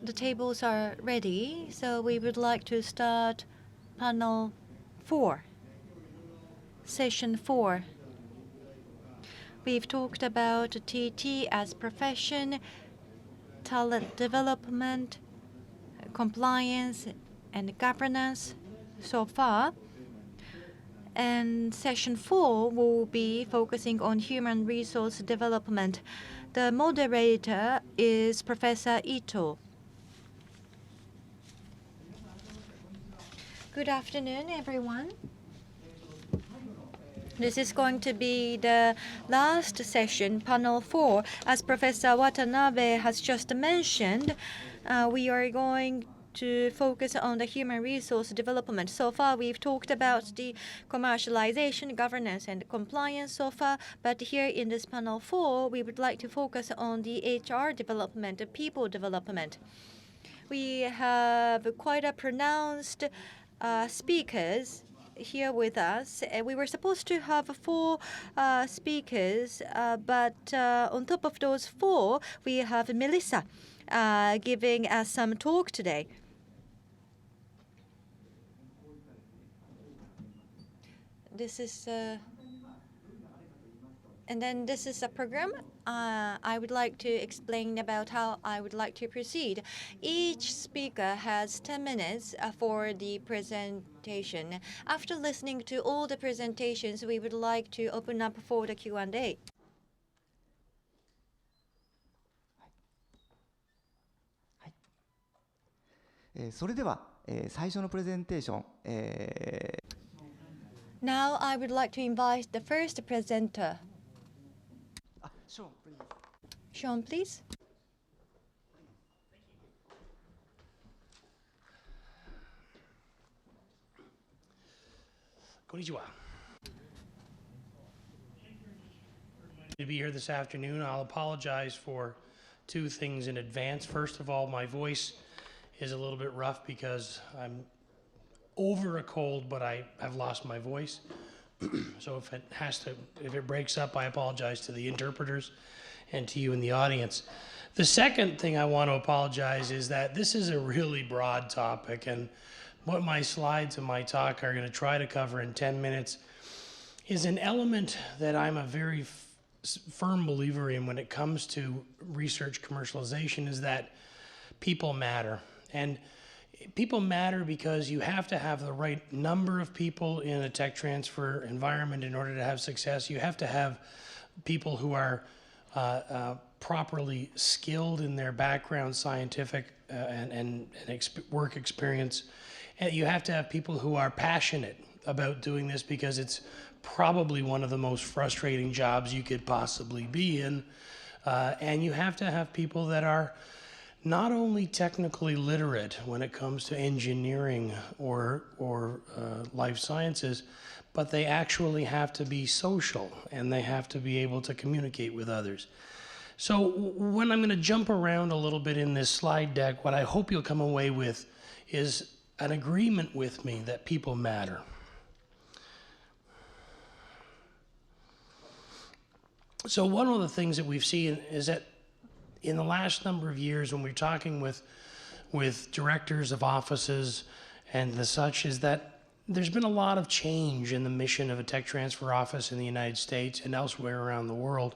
The tables are ready, so we would like to start panel 4, session 4. We've talked about TT as profession, talent development, compliance, and governance so far. And session 4 will be focusing on human resource development. The moderator is Professor Ito. Good afternoon, everyone. This is going to be the last session, panel 4. As Professor Watanabe has just mentioned, we are going to focus on the human resource development. So far, we've talked about the commercialization, governance, and compliance so far. But here in this panel 4, we would like to focus on the HR development, the people development. We have quite a pronounced speakers here with us. We were supposed to have 4 speakers, but on top of those 4, we have Melissa giving us some talk today. This is and then this is a program. I would like to explain about how I would like to proceed. Each speaker has 10 minutes for the presentation. After listening to all the presentations, we would like to open up for the Q&A. それでは、最初のプレゼンテーション、Now I would like to invite the first presenter. Sean, please. Konnichiwa. To be here this afternoon, I'll apologize for 2 things in advance. First of all, my voice is a little bit rough because I'm over a cold, but I have lost my voice. So if it breaks up, I apologize to the interpreters and to you in the audience. The second thing I want to apologize is that this is a really broad topic, and what my slides and my talk are going to try to cover in 10 minutes is an element that I'm a very firm believer in when it comes to research commercialization, is that people matter. And people matter because you have to have the right number of people in a tech transfer environment in order to have success. You have to have people who are properly skilled in their background, scientific and work experience. And you have to have people who are passionate about doing this, because it's probably one of the most frustrating jobs you could possibly be in. And you have to have people that are not only technically literate when it comes to engineering or life sciences, but they actually have to be social, and they have to be able to communicate with others. So when I'm going to jump around a little bit in this slide deck, what I hope you'll come away with is an agreement with me that people matter. So one of the things that we've seen is that in the last number of years, when we're talking with directors of offices and the such, is that there's been a lot of change in the mission of a tech transfer office in the United States and elsewhere around the world.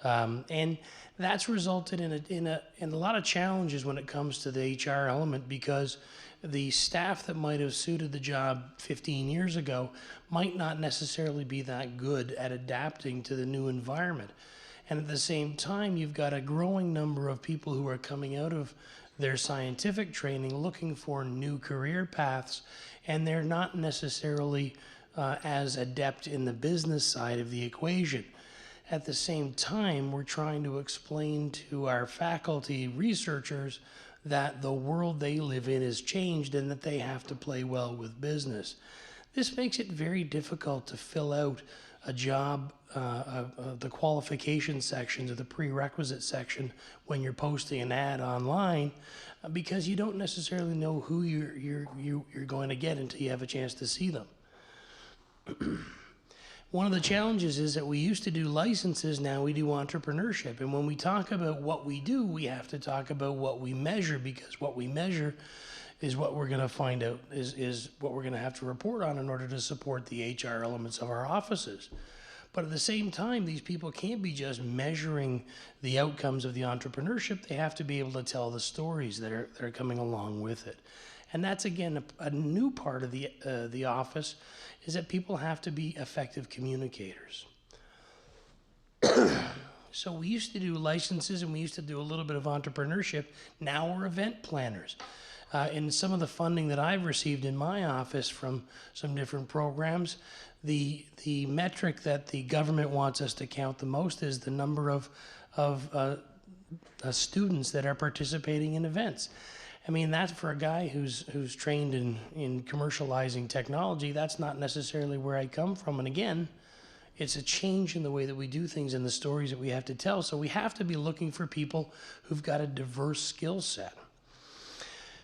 And that's resulted in a lot of challenges when it comes to the HR element, because the staff that might have suited the job 15 years ago might not necessarily be that good at adapting to the new environment. And at the same time, you've got a growing number of people who are coming out of their scientific training looking for new career paths, and they're not necessarily as adept in the business side of the equation. At the same time, we're trying to explain to our faculty researchers that the world they live in has changed and that they have to play well with business. This makes it very difficult to fill out a job, the qualification sections or the prerequisite section when you're posting an ad online, because you don't necessarily know who you're going to get until you have a chance to see them. One of the challenges is that we used to do licenses, now we do entrepreneurship. And when we talk about what we do, we have to talk about what we measure, because what we measure is what we're going to find out, is what we're going to have to report on in order to support the HR elements of our offices. But at the same time, these people can't be just measuring the outcomes of the entrepreneurship. They have to be able to tell the stories that are coming along with it. And that's, again, a new part of the office, is that people have to be effective communicators. So we used to do licenses and we used to do a little bit of entrepreneurship. Now we're event planners. And some of the funding that I've received in my office from some different programs, the metric that the government wants us to count the most is the number of students that are participating in events. I mean, that's for a guy who's trained in commercializing technology. That's not necessarily where I come from. And again, it's a change in the way that we do things and the stories that we have to tell. So we have to be looking for people who've got a diverse skill set.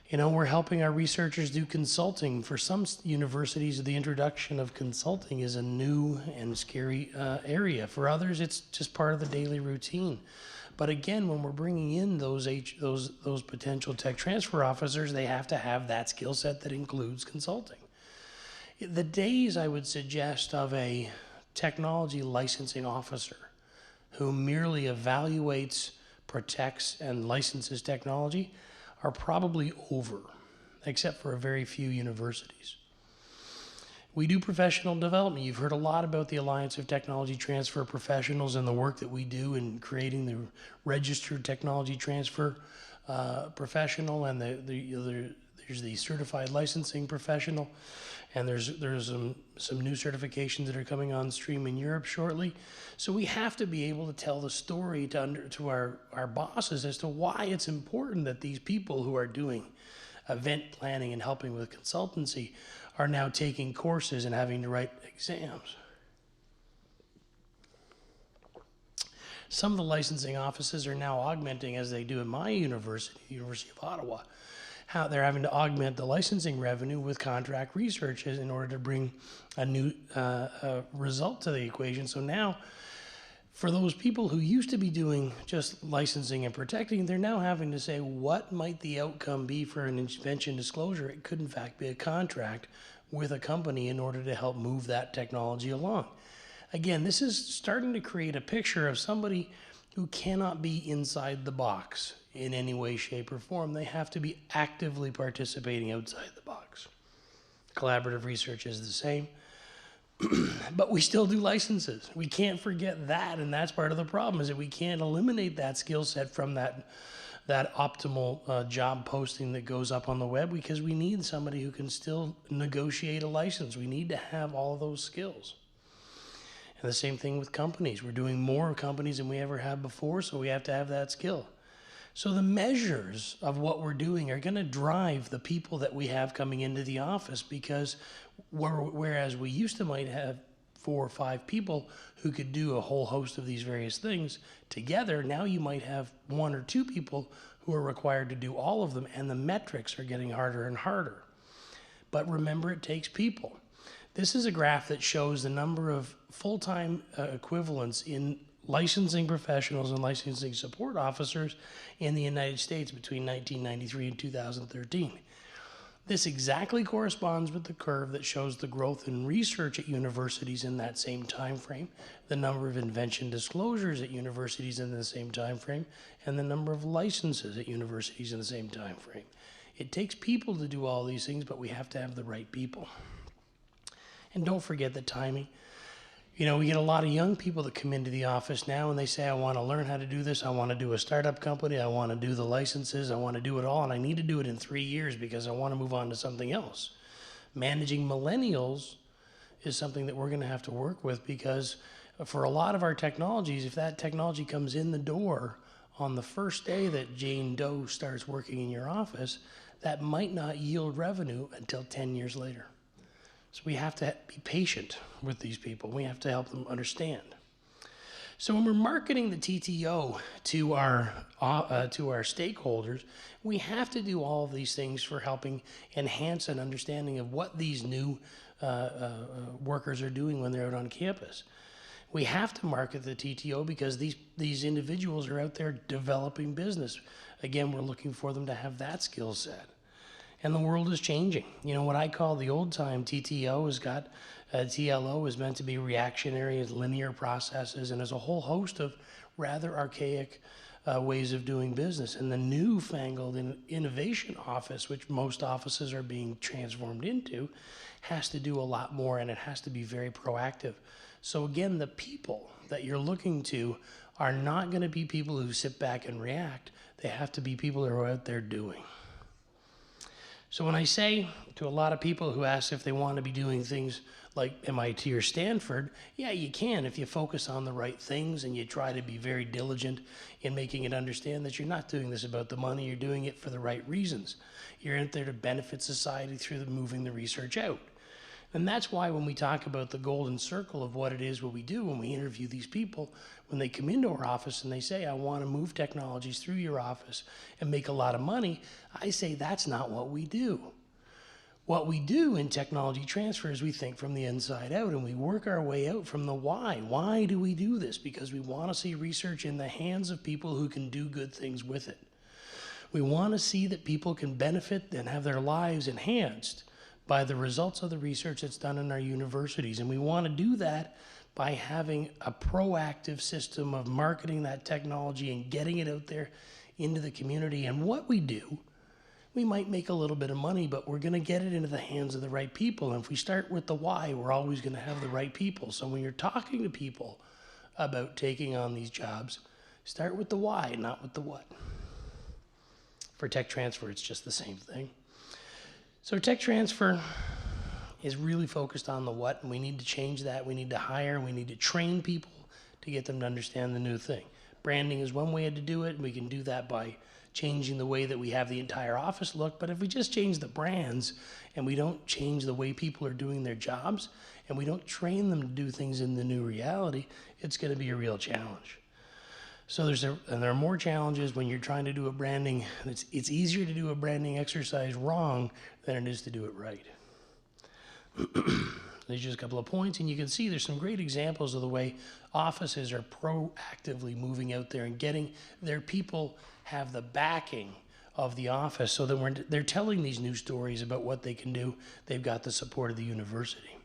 You know, we're helping our researchers do consulting. For some universities, the introduction of consulting is a new and scary area. For others, it's just part of the daily routine. But again, when we're bringing in those potential tech transfer officers, they have to have that skill set that includes consulting. The days, I would suggest, of a technology licensing officer who merely evaluates, protects, and licenses technology are probably over, except for a very few universities. We do professional development. You've heard a lot about the Alliance of Technology Transfer Professionals and the work that we do in creating the registered technology transfer professional, and there's the certified licensing professional, and there's some new certifications that are coming on stream in Europe shortly. So we have to be able to tell the story to our bosses as to why it's important that these people who are doing event planning and helping with consultancy are now taking courses and having to write exams. Some of the licensing offices are now augmenting, as they do at my university, the University of Ottawa, how they're having to augment the licensing revenue with contract research in order to bring a new result to the equation. So now, for those people who used to be doing just licensing and protecting, they're now having to say, what might the outcome be for an invention disclosure? It could, in fact, be a contract with a company in order to help move that technology along. Again, this is starting to create a picture of somebody who cannot be inside the box in any way, shape, or form. They have to be actively participating outside the box. Collaborative research is the same. But we still do licenses. We can't forget that, and that's part of the problem, is that we can't eliminate that skill set from that optimal job posting that goes up on the web, because we need somebody who can still negotiate a license. We need to have all of those skills. And the same thing with companies. We're doing more companies than we ever have before, so we have to have that skill. So the measures of what we're doing are going to drive the people that we have coming into the office, because whereas we used to might have 4 or 5 people who could do a whole host of these various things together, now you might have 1 or 2 people who are required to do all of them, and the metrics are getting harder and harder. But remember, it takes people. This is a graph that shows the number of full-time equivalents in licensing professionals and licensing support officers in the United States between 1993 and 2013. This exactly corresponds with the curve that shows the growth in research at universities in that same time frame, the number of invention disclosures at universities in the same time frame, and the number of licenses at universities in the same time frame. It takes people to do all these things, but we have to have the right people. And don't forget the timing. You know, we get a lot of young people that come into the office now and they say, I want to learn how to do this. I want to do a startup company. I want to do the licenses. I want to do it all. And I need to do it in 3 years because I want to move on to something else. Managing millennials is something that we're going to have to work with, because for a lot of our technologies, if that technology comes in the door on the first day that Jane Doe starts working in your office, that might not yield revenue until 10 years later. So we have to be patient with these people. We have to help them understand. So when we're marketing the TTO to our stakeholders, we have to do all of these things for helping enhance an understanding of what these new workers are doing when they're out on campus. We have to market the TTO because these individuals are out there developing business. Again, we're looking for them to have that skill set. And the world is changing. You know, what I call the old time TTO has got, TLO is meant to be reactionary, as linear processes, and as a whole host of rather archaic ways of doing business. And the newfangled innovation office, which most offices are being transformed into, has to do a lot more, and it has to be very proactive. So again, the people that you're looking to are not going to be people who sit back and react. They have to be people who are out there doing. So when I say to a lot of people who ask if they want to be doing things like MIT or Stanford, yeah, you can if you focus on the right things and you try to be very diligent in making it understand that you're not doing this about the money, you're doing it for the right reasons. You're out there to benefit society through moving the research out. And that's why when we talk about the golden circle of what it is, what we do, when we interview these people, when they come into our office and they say, I want to move technologies through your office and make a lot of money, I say that's not what we do. What we do in technology transfer is we think from the inside out and we work our way out from the why. Why do we do this? Because we want to see research in the hands of people who can do good things with it. We want to see that people can benefit and have their lives enhanced by the results of the research that's done in our universities. And we want to do that by having a proactive system of marketing that technology and getting it out there into the community. And what we do, we might make a little bit of money, but we're going to get it into the hands of the right people. And if we start with the why, we're always going to have the right people. So when you're talking to people about taking on these jobs, start with the why, not with the what. For tech transfer, it's just the same thing. So tech transfer is really focused on the what, and we need to change that. We need to hire, we need to train people to get them to understand the new thing. Branding is one way to do it, and we can do that by changing the way that we have the entire office look. But if we just change the brands and we don't change the way people are doing their jobs and we don't train them to do things in the new reality, it's going to be a real challenge. So there are more challenges when you're trying to do a branding. It's easier to do a branding exercise wrong than it is to do it right. There's just a couple of points, and you can see there's some great examples of the way offices are proactively moving out there and getting their people have the backing of the office so that when they're telling these new stories about what they can do, they've got the support of the university.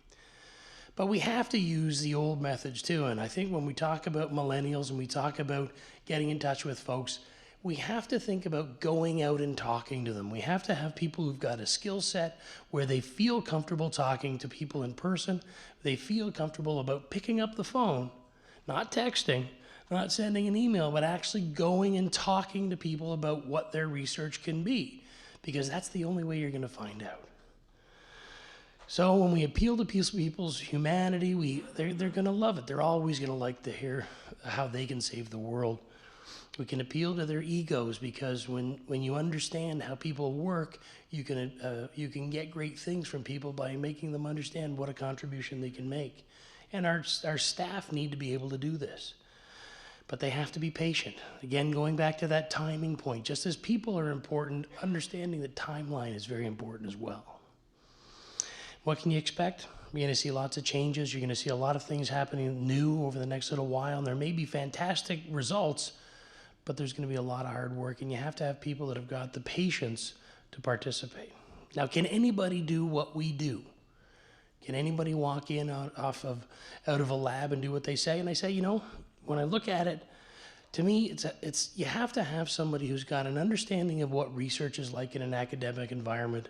But we have to use the old methods too, and I think when we talk about millennials and we talk about getting in touch with folks, we have to think about going out and talking to them. We have to have people who've got a skill set where they feel comfortable talking to people in person. They feel comfortable about picking up the phone, not texting, not sending an email, but actually going and talking to people about what their research can be, because that's the only way you're going to find out. So when we appeal to people's humanity, they're going to love it. They're always going to like to hear how they can save the world. We can appeal to their egos because when you understand how people work, you can get great things from people by making them understand what a contribution they can make. And our staff need to be able to do this. But they have to be patient. Again, going back to that timing point, just as people are important, understanding the timeline is very important as well. What can you expect? You're going to see lots of changes. You're going to see a lot of things happening new over the next little while. And there may be fantastic results, but there's going to be a lot of hard work. And you have to have people that have got the patience to participate. Now, can anybody do what we do? Can anybody walk in out of a lab and do what they say? And I say, when I look at it, to me, you have to have somebody who's got an understanding of what research is like in an academic environment.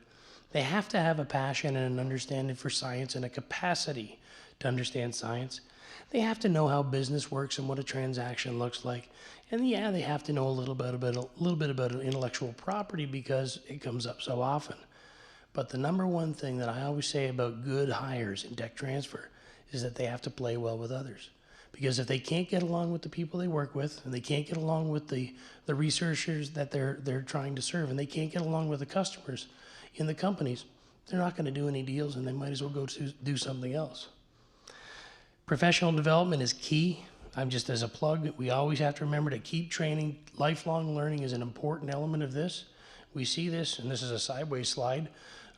They have to have a passion and an understanding for science and a capacity to understand science. They have to know how business works and what a transaction looks like. And yeah, they have to know a little bit about intellectual property because it comes up so often. But the number one thing that I always say about good hires in tech transfer is that they have to play well with others. Because if they can't get along with the people they work with, and they can't get along with the researchers that they're trying to serve, and they can't get along with the customers in the companies, they're not going to do any deals, and they might as well go to do something else. Professional development is key. I'm just as a plug, we always have to remember to keep training. Lifelong learning is an important element of this. We see this, and this is a sideways slide,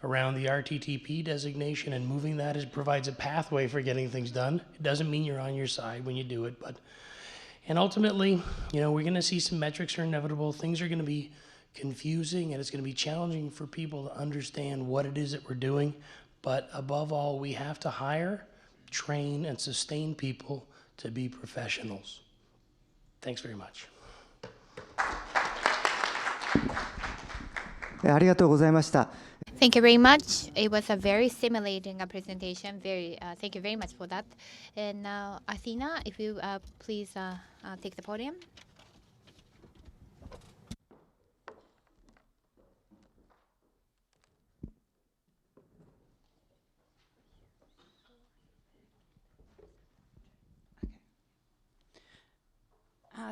around the RTTP designation, and moving that provides a pathway for getting things done. It doesn't mean you're on your side when you do it, and ultimately, we're going to see some metrics are inevitable. Things are going to be confusing, and it's going to be challenging for people to understand what it is that we're doing. But above all, we have to hire, train, and sustain people to be professionals. Thanks very much. ありがとうございました。 Thank you very much. It was a very stimulating presentation. Thank you very much for that. And now, Athena, if you please take the podium.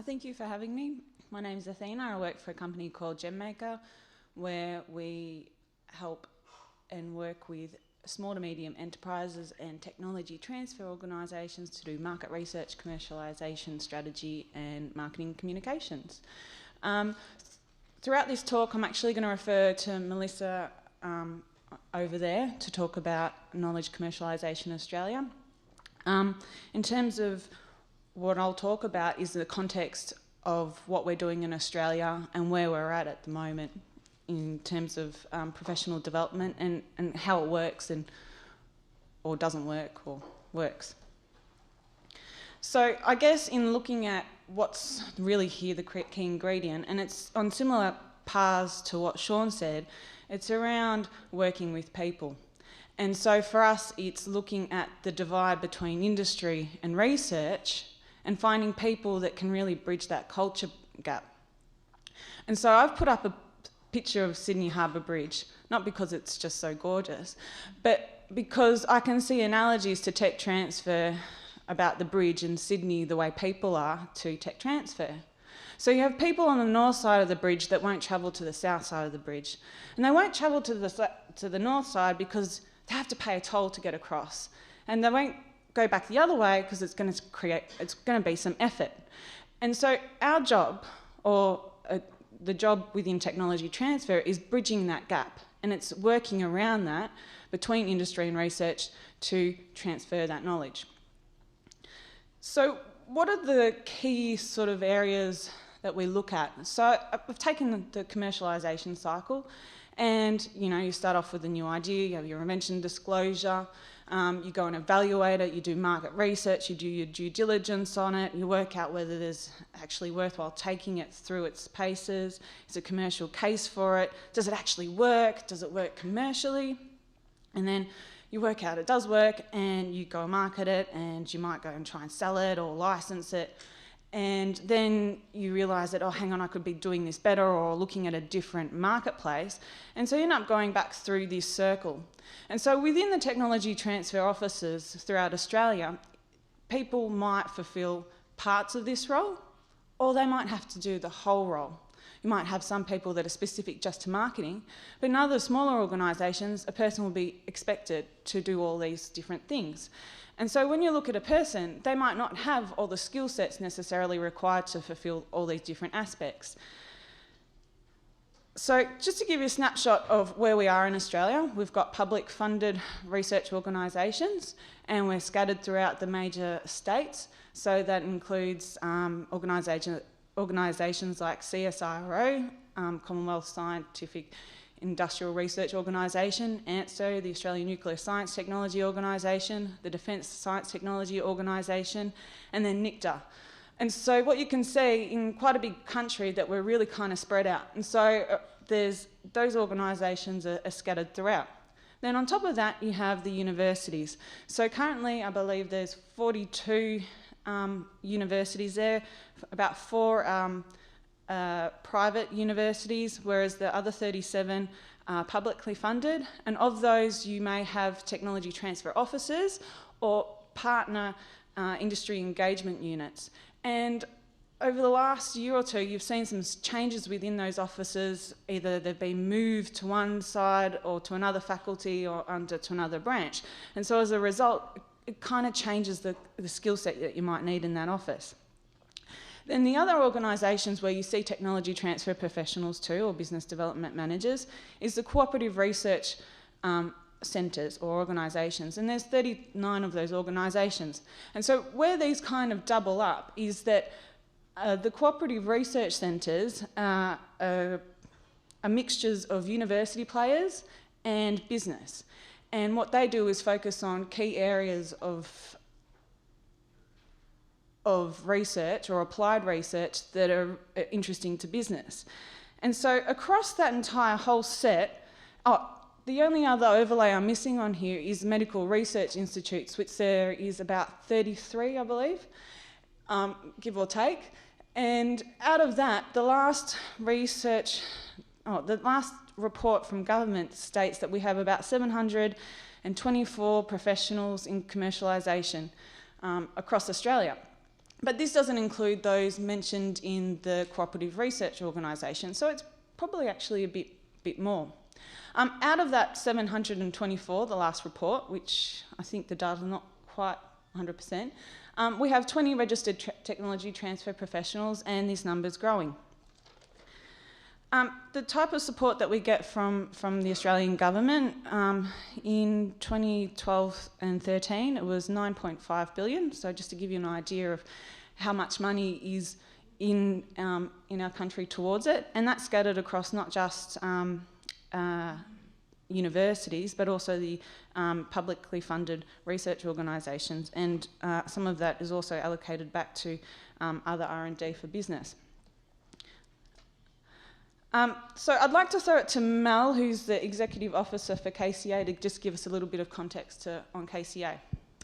Thank you for having me. My name is Athena. I work for a company called GemMaker, where we help and work with small to medium enterprises and technology transfer organisations to do market research, commercialisation, strategy and marketing communications. Throughout this talk, I'm actually going to refer to Melissa over there to talk about Knowledge Commercialisation Australia. In terms of what I'll talk about is the context of what we're doing in Australia and where we're at the moment in terms of professional development and how it works or doesn't work or works. So I guess in looking at what's really here, the key ingredient, and it's on similar paths to what Sean said, it's around working with people. And so for us, it's looking at the divide between industry and research and finding people that can really bridge that culture gap. And so I've put up a picture of Sydney Harbour Bridge, not because it's just so gorgeous, but because I can see analogies to tech transfer about the bridge in Sydney, the way people are to tech transfer. So you have people on the north side of the bridge that won't travel to the south side of the bridge. And they won't travel to the north side because they have to pay a toll to get across. And they won't go back the other way because it's going to be some effort. And so our job, or the job within technology transfer, is bridging that gap, and it's working around that between industry and research to transfer that knowledge. So what are the key sort of areas that we look at? So I've taken the commercialisation cycle, and you start off with a new idea, you have your invention disclosure, you go and evaluate it, you do market research, you do your due diligence on it, you work out whether there's actually worthwhile taking it through its paces, is a commercial case for it, does it actually work, does it work commercially? And then you work out it does work and you go market it, and you might go and try and sell it or license it. And then you realise that, oh, hang on, I could be doing this better, or looking at a different marketplace. And so you end up going back through this circle. And so within the technology transfer offices throughout Australia, people might fulfil parts of this role, or they might have to do the whole role. You might have some people that are specific just to marketing, but in other smaller organisations, a person will be expected to do all these different things. And so when you look at a person, they might not have all the skill sets necessarily required to fulfil all these different aspects. So just to give you a snapshot of where we are in Australia, we've got public funded research organisations, and we're scattered throughout the major states. So that includes organisations like CSIRO, Commonwealth Scientific Industrial Research Organisation, ANSTO, the Australian Nuclear Science Technology Organisation, the Defence Science Technology Organisation, and then NICTA. And so what you can see in quite a big country that we're really kind of spread out. And so those organisations are scattered throughout. Then on top of that, you have the universities. So currently, I believe there's 42 universities there, about 4 private universities, whereas the other 37 are publicly funded. And of those, you may have technology transfer offices or partner industry engagement units. And over the last year or two, you've seen some changes within those offices. Either they've been moved to one side or to another faculty or to another branch. And so as a result, it kind of changes the skill set that you might need in that office. Then the other organisations where you see technology transfer professionals too, or business development managers, is the cooperative research centres or organisations, and there's 39 of those organisations. And so where these kind of double up is that the cooperative research centres are mixtures of university players and business. And what they do is focus on key areas of research or applied research that are interesting to business. And so across that entire whole set, the only other overlay I'm missing on here is medical research institutes, which there is about 33, I believe, give or take. And out of that, the last report from government states that we have about 724 professionals in commercialisation across Australia. But this doesn't include those mentioned in the cooperative research organisation, so it's probably actually a bit more. Out of that 724, the last report, which I think the data is not quite 100%, we have 20 registered technology transfer professionals, and this number's growing. The type of support that we get from the Australian government, in 2012 and 13, it was 9.5 billion. So just to give you an idea of how much money is in our country towards it, and that's scattered across not just universities, but also the publicly funded research organisations, and some of that is also allocated back to other R&D for business. So I'd like to throw it to Mel, who's the Executive Officer for KCA, to just give us a little bit of context on KCA.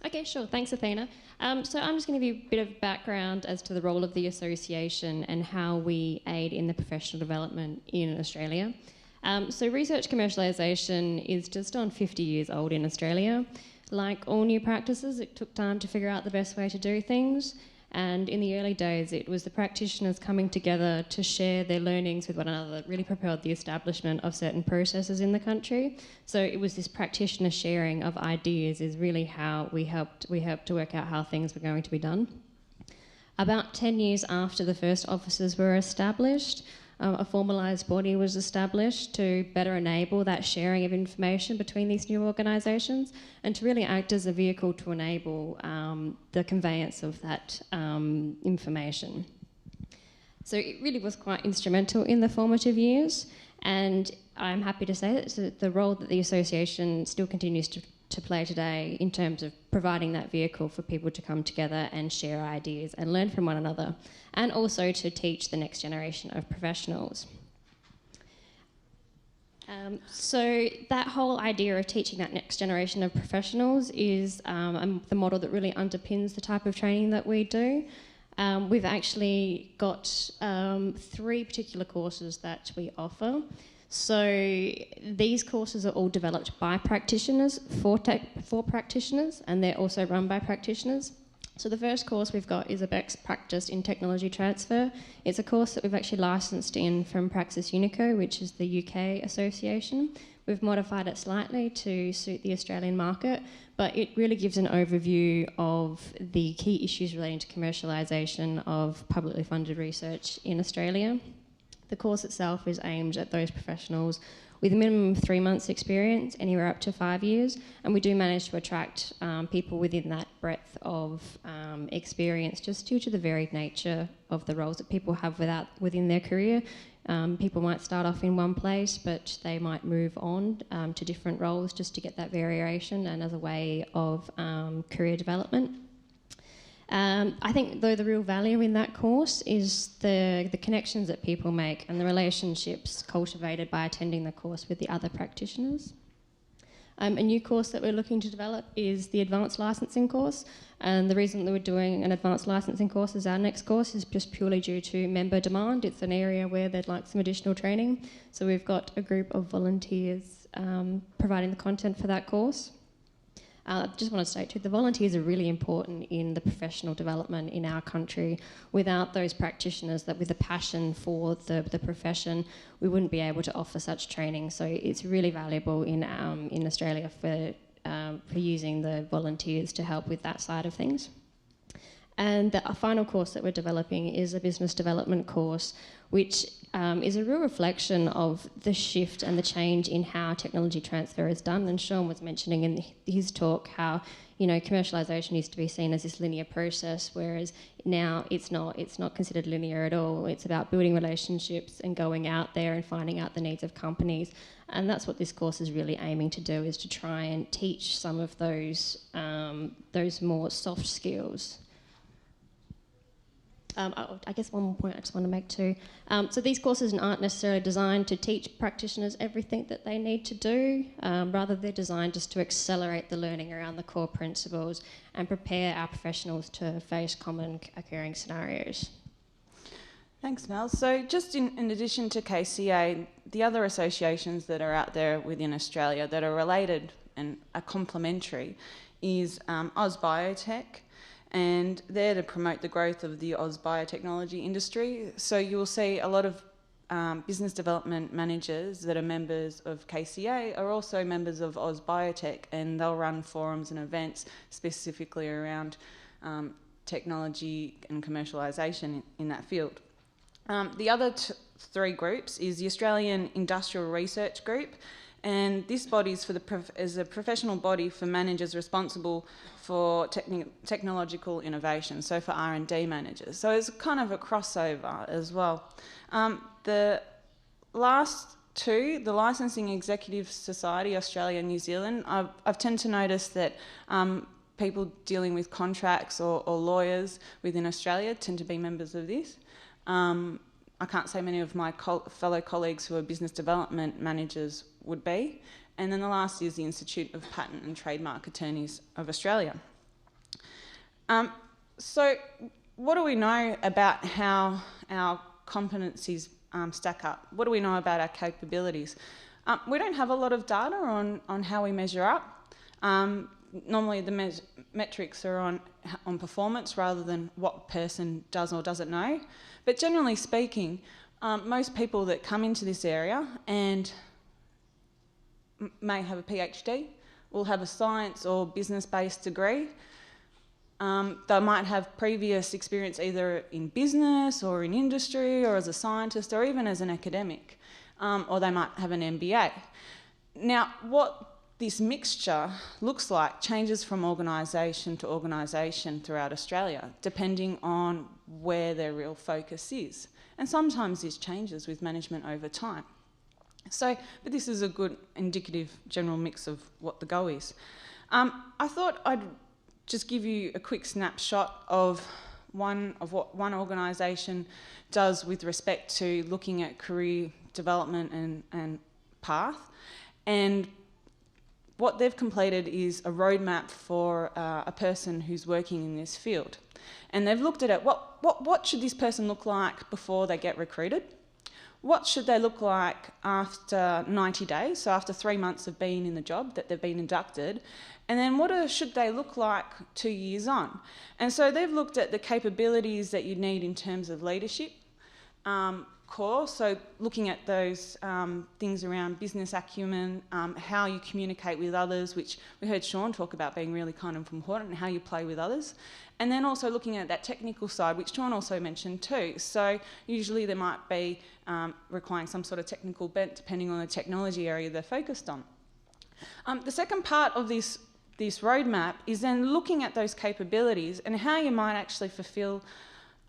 Okay, sure. Thanks, Athena. So I'm just going to give you a bit of background as to the role of the association and how we aid in the professional development in Australia. So research commercialisation is just on 50 years old in Australia. Like all new practices, it took time to figure out the best way to do things. And in the early days, it was the practitioners coming together to share their learnings with one another that really propelled the establishment of certain processes in the country. So it was this practitioner sharing of ideas is really how we helped to work out how things were going to be done. About 10 years after the first offices were established, a formalised body was established to better enable that sharing of information between these new organisations and to really act as a vehicle to enable the conveyance of that information. So it really was quite instrumental in the formative years, and I'm happy to say that the role that the association still continues to play today in terms of providing that vehicle for people to come together and share ideas and learn from one another, and also to teach the next generation of professionals. So that whole idea of teaching that next generation of professionals is the model that really underpins the type of training that we do. We've actually got 3 particular courses that we offer. So these courses are all developed by practitioners for practitioners, and they're also run by practitioners. So the first course we've got is a best practice in technology transfer. It's a course that we've actually licensed in from Praxis Unico, which is the UK association. We've modified it slightly to suit the Australian market, but it really gives an overview of the key issues relating to commercialisation of publicly funded research in Australia. The course itself is aimed at those professionals with a minimum of 3 months experience, anywhere up to 5 years, and we do manage to attract people within that breadth of experience just due to the varied nature of the roles that people have within their career. People might start off in one place, but they might move on to different roles just to get that variation and as a way of career development. I think, though, the real value in that course is the connections that people make and the relationships cultivated by attending the course with the other practitioners. A new course that we're looking to develop is the advanced licensing course, and the reason that we're doing an advanced licensing course as our next course is just purely due to member demand. It's an area where they'd like some additional training, so we've got a group of volunteers providing the content for that course. I just want to state too, the volunteers are really important in the professional development in our country. Without those practitioners that with a passion for the profession, we wouldn't be able to offer such training. So it's really valuable in Australia for using the volunteers to help with that side of things. And the final course that we're developing is a business development course, which is a real reflection of the shift and the change in how technology transfer is done. And Sean was mentioning in his talk how, commercialization used to be seen as this linear process, whereas now it's not considered linear at all. It's about building relationships and going out there and finding out the needs of companies. And that's what this course is really aiming to do, is to try and teach some of those more soft skills. I guess one more point I just want to make too. So these courses aren't necessarily designed to teach practitioners everything that they need to do. Rather, they're designed just to accelerate the learning around the core principles and prepare our professionals to face common occurring scenarios. Thanks, Mel. So just in addition to KCA, the other associations that are out there within Australia that are related and are complementary is Oz Biotech, and they're to promote the growth of the Oz biotechnology industry. So you will see a lot of business development managers that are members of KCA are also members of Oz Biotech, and they'll run forums and events specifically around technology and commercialisation in that field. The other three groups is the Australian Industrial Research Group, and this body is a professional body for managers responsible for technological innovation, so for R&D managers. So it's kind of a crossover as well. The last two, the Licensing Executive Society, Australia and New Zealand, I've tend to notice that people dealing with contracts or lawyers within Australia tend to be members of this. I can't say many of my fellow colleagues who are business development managers would be. And then the last is the Institute of Patent and Trademark Attorneys of Australia. So what do we know about how our competencies stack up? What do we know about our capabilities? We don't have a lot of data on how we measure up. Normally the metrics are on performance rather than what a person does or doesn't know. But generally speaking, most people that come into this area and may have a PhD will have a science or business-based degree. They might have previous experience either in business or in industry or as a scientist or even as an academic, or they might have an MBA. Now, what this mixture looks like changes from organisation to organisation throughout Australia, depending on where their real focus is. And sometimes this changes with management over time. So, but this is a good indicative general mix of what the go is. I thought I'd just give you a quick snapshot of what one organisation does with respect to looking at career development and path. And what they've completed is a roadmap for a person who's working in this field. And they've looked at it, what should this person look like before they get recruited? What should they look like after 90 days, so after 3 months of being in the job that they've been inducted? And then what should they look like 2 years on? And so they've looked at the capabilities that you need in terms of leadership, core, so looking at those things around business acumen, how you communicate with others, which we heard Sean talk about being really kind of important, and how you play with others. And then also looking at that technical side, which Sean also mentioned too. So usually there might be requiring some sort of technical bent depending on the technology area they're focused on. The second part of this roadmap is then looking at those capabilities and how you might actually fulfil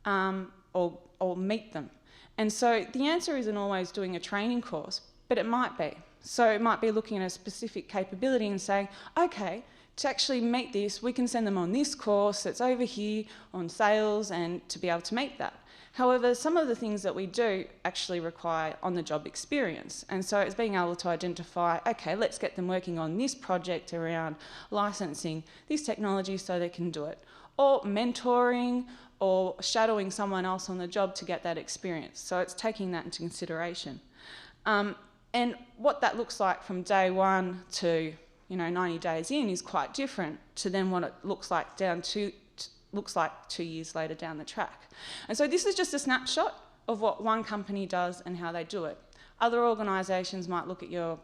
or meet them. And so the answer isn't always doing a training course, but it might be. So it might be looking at a specific capability and saying, okay, to actually meet this, we can send them on this course that's over here on sales and to be able to meet that. However, some of the things that we do actually require on-the-job experience. And so it's being able to identify, okay, let's get them working on this project around licensing these technologies so they can do it. Or mentoring, or shadowing someone else on the job to get that experience. So it's taking that into consideration. And what that looks like from day one to 90 days in is quite different to then what it looks like 2 years later down the track. And so this is just a snapshot of what one company does and how they do it. Other organisations might look at your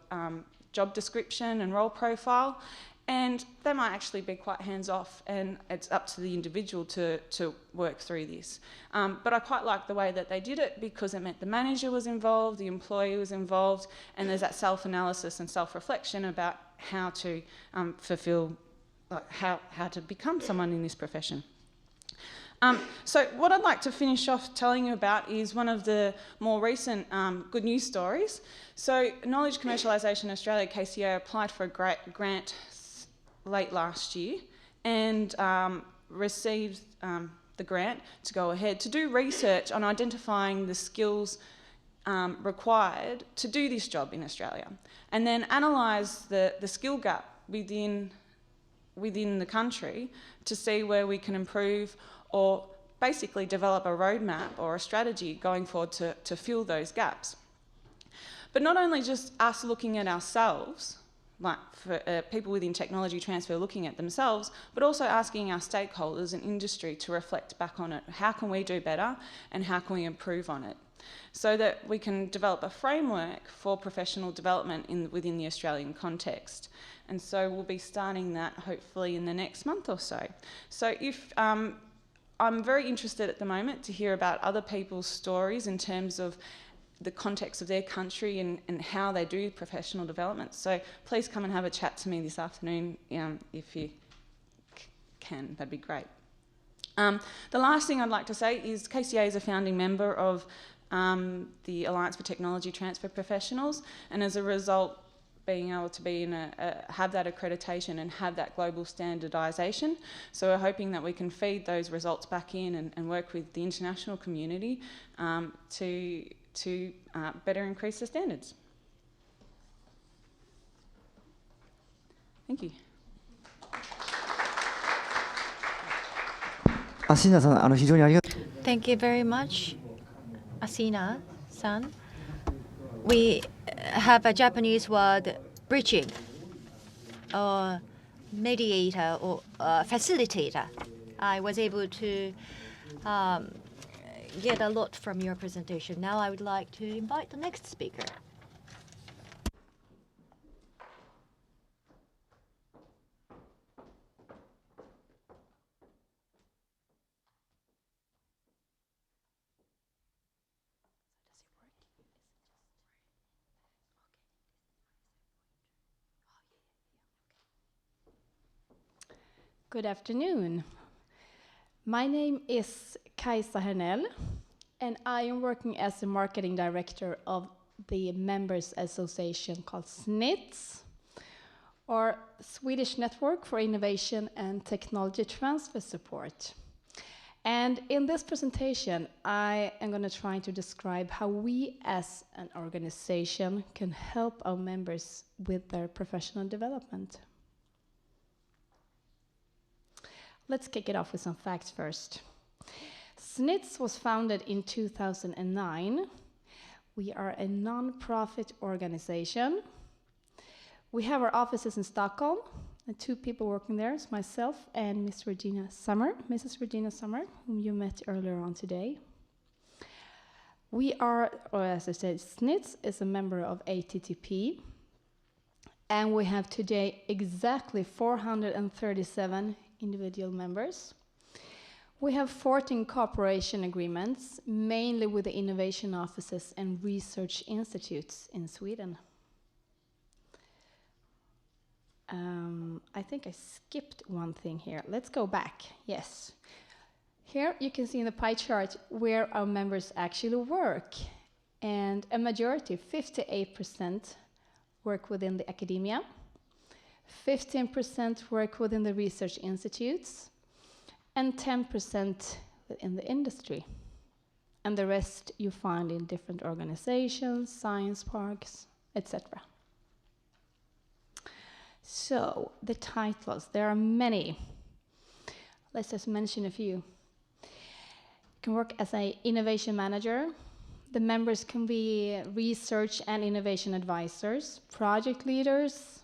job description and role profile And they might actually be quite hands-off, and it's up to the individual to work through this. But I quite like the way that they did it, because it meant the manager was involved, the employee was involved, and there's that self-analysis and self-reflection about how to fulfill, like how to become someone in this profession. So what I'd like to finish off telling you about is one of the more recent good news stories. So Knowledge Commercialization Australia, KCA, applied for a grant late last year and received the grant to go ahead to do research on identifying the skills required to do this job in Australia, and then analyse the skill gap within the country to see where we can improve, or basically develop a roadmap or a strategy going forward to fill those gaps. But not only just us looking at ourselves, like for people within technology transfer looking at themselves, but also asking our stakeholders and industry to reflect back on it. How can we do better, and how can we improve on it? So that we can develop a framework for professional development within the Australian context. And so we'll be starting that hopefully in the next month or so. So if I'm very interested at the moment to hear about other people's stories in terms of the context of their country and how they do professional development. So please come and have a chat to me this afternoon if you can. That'd be great. The last thing I'd like to say is KCA is a founding member of the Alliance for Technology Transfer Professionals, and as a result, being able to be have that accreditation and have that global standardisation. So we're hoping that we can feed those results back in and work with the international community to better increase the standards. Thank you. アシーナさん、非常にありがとう。 Thank you very much, Asina-san. We have a Japanese word, bridging, or mediator, or facilitator. I was able to get a lot from your presentation. Now I would like to invite the next speaker. Good afternoon. My name is Kajsa Hernell, and I am working as the marketing director of the members association called SNITS, or Swedish Network for Innovation and Technology Transfer Support. And in this presentation, I am going to try to describe how we as an organization can help our members with their professional development. Let's kick it off with some facts first. SNITS was founded in 2009. We are a non-profit organization. We have our offices in Stockholm, and 2 people working there. It's myself and Mrs. Regina Summer, whom you met earlier on today. We are, or as I said, SNITS is a member of ATTP, and we have today exactly 437 individual members. We have 14 cooperation agreements, mainly with the innovation offices and research institutes in Sweden. I think I skipped one thing here. Let's go back. Yes. Here you can see in the pie chart where our members actually work. And a majority, 58%, work within the academia. 15% work within the research institutes, and 10% in the industry. And the rest you find in different organizations, science parks, etc. So, the titles, there are many. Let's just mention a few. You can work as an innovation manager. The members can be research and innovation advisors, project leaders,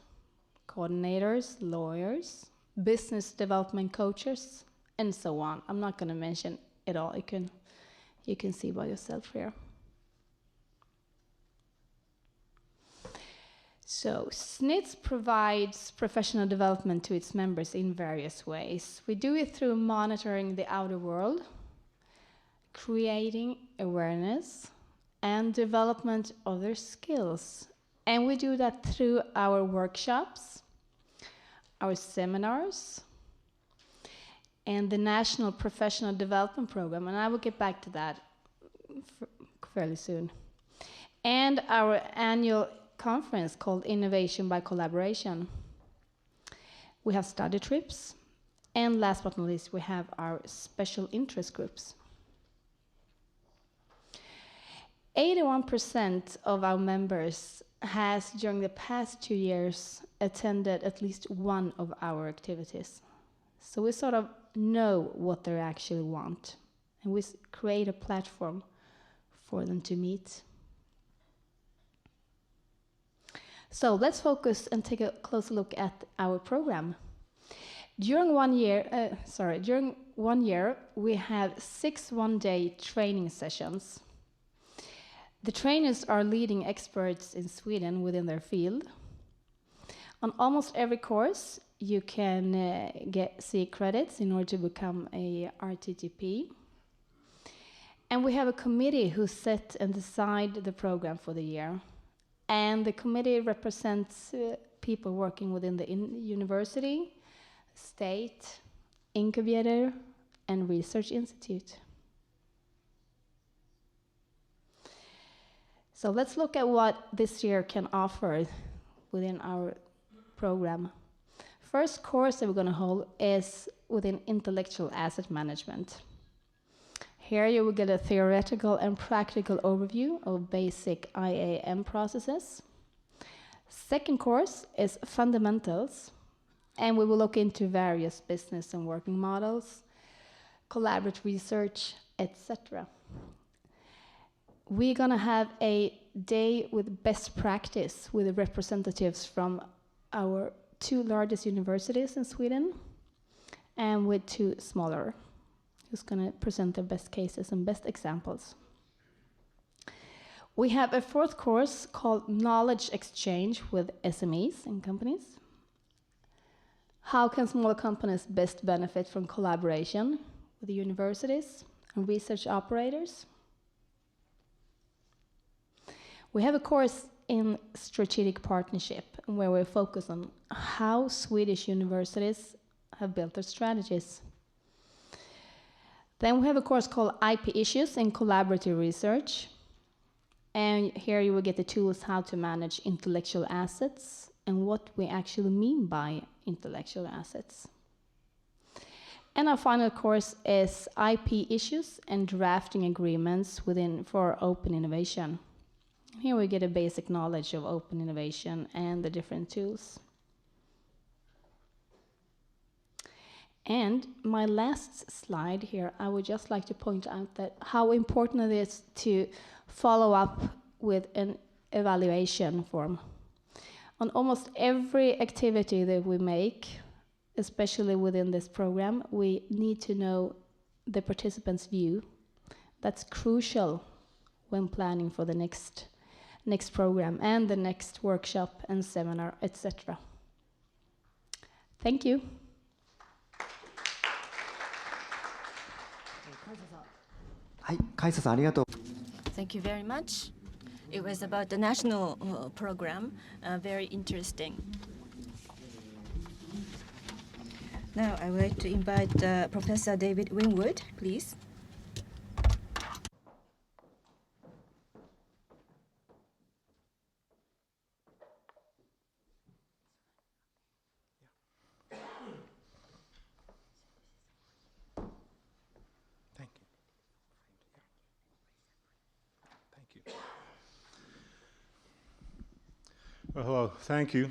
coordinators, lawyers, business development coaches, and so on. I'm not going to mention it all. You can see by yourself here. So SNITS provides professional development to its members in various ways. We do it through monitoring the outer world, creating awareness, and development of their skills. And we do that through our workshops, our seminars, and the National Professional Development Program, and I will get back to that fairly soon. And our annual conference called Innovation by Collaboration. We have study trips, and last but not least, we have our special interest groups. 81% of our members has, during the past 2 years, attended at least one of our activities. So we sort of know what they actually want, and we create a platform for them to meet. So let's focus and take a closer look at our program. During 1 year, we have 6 one-day training sessions. The trainers are leading experts in Sweden within their field. On almost every course, you can see credits in order to become a RTTP. And we have a committee who set and decide the program for the year. And the committee represents people working within the university, state, incubator, and research institute. So let's look at what this year can offer within our program. First course that we're going to hold is within intellectual asset management. Here you will get a theoretical and practical overview of basic IAM processes. Second course is fundamentals, and we will look into various business and working models, collaborative research, etc. We're going to have a day with best practice with representatives from our 2 largest universities in Sweden and with 2 smaller, who's going to present their best cases and best examples. We have a 4th course called Knowledge Exchange with SMEs and companies. How can smaller companies best benefit from collaboration with the universities and research operators? We have a course in strategic partnership, where we focus on how Swedish universities have built their strategies. Then we have a course called IP Issues in Collaborative Research. And here you will get the tools how to manage intellectual assets and what we actually mean by intellectual assets. And our final course is IP Issues and Drafting Agreements for Open Innovation. Here we get a basic knowledge of open innovation and the different tools. And my last slide here, I would just like to point out that how important it is to follow up with an evaluation form. On almost every activity that we make, especially within this program, we need to know the participants' view. That's crucial when planning for the next program and the next workshop and seminar, etc. Thank you. Thank you very much. It was about the national program, very interesting. Now I would like to invite Professor David Winwood, please. Well, hello, thank you.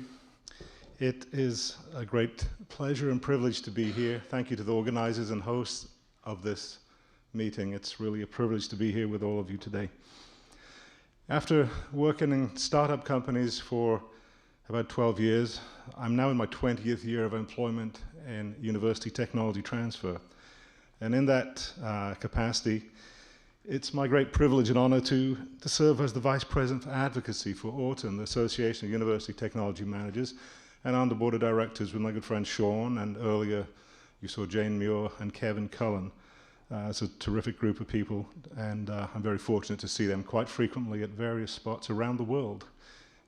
It is a great pleasure and privilege to be here. Thank you to the organizers and hosts of this meeting. It's really a privilege to be here with all of you today. After working in startup companies for about 12 years, I'm now in my 20th year of employment in university technology transfer. And in that capacity, It's my great privilege and honor to serve as the Vice President for Advocacy for Autumn, the Association of University Technology Managers, and on the Board of Directors with my good friend Sean, and earlier you saw Jane Muir and Kevin Cullen. It's a terrific group of people, and I'm very fortunate to see them quite frequently at various spots around the world.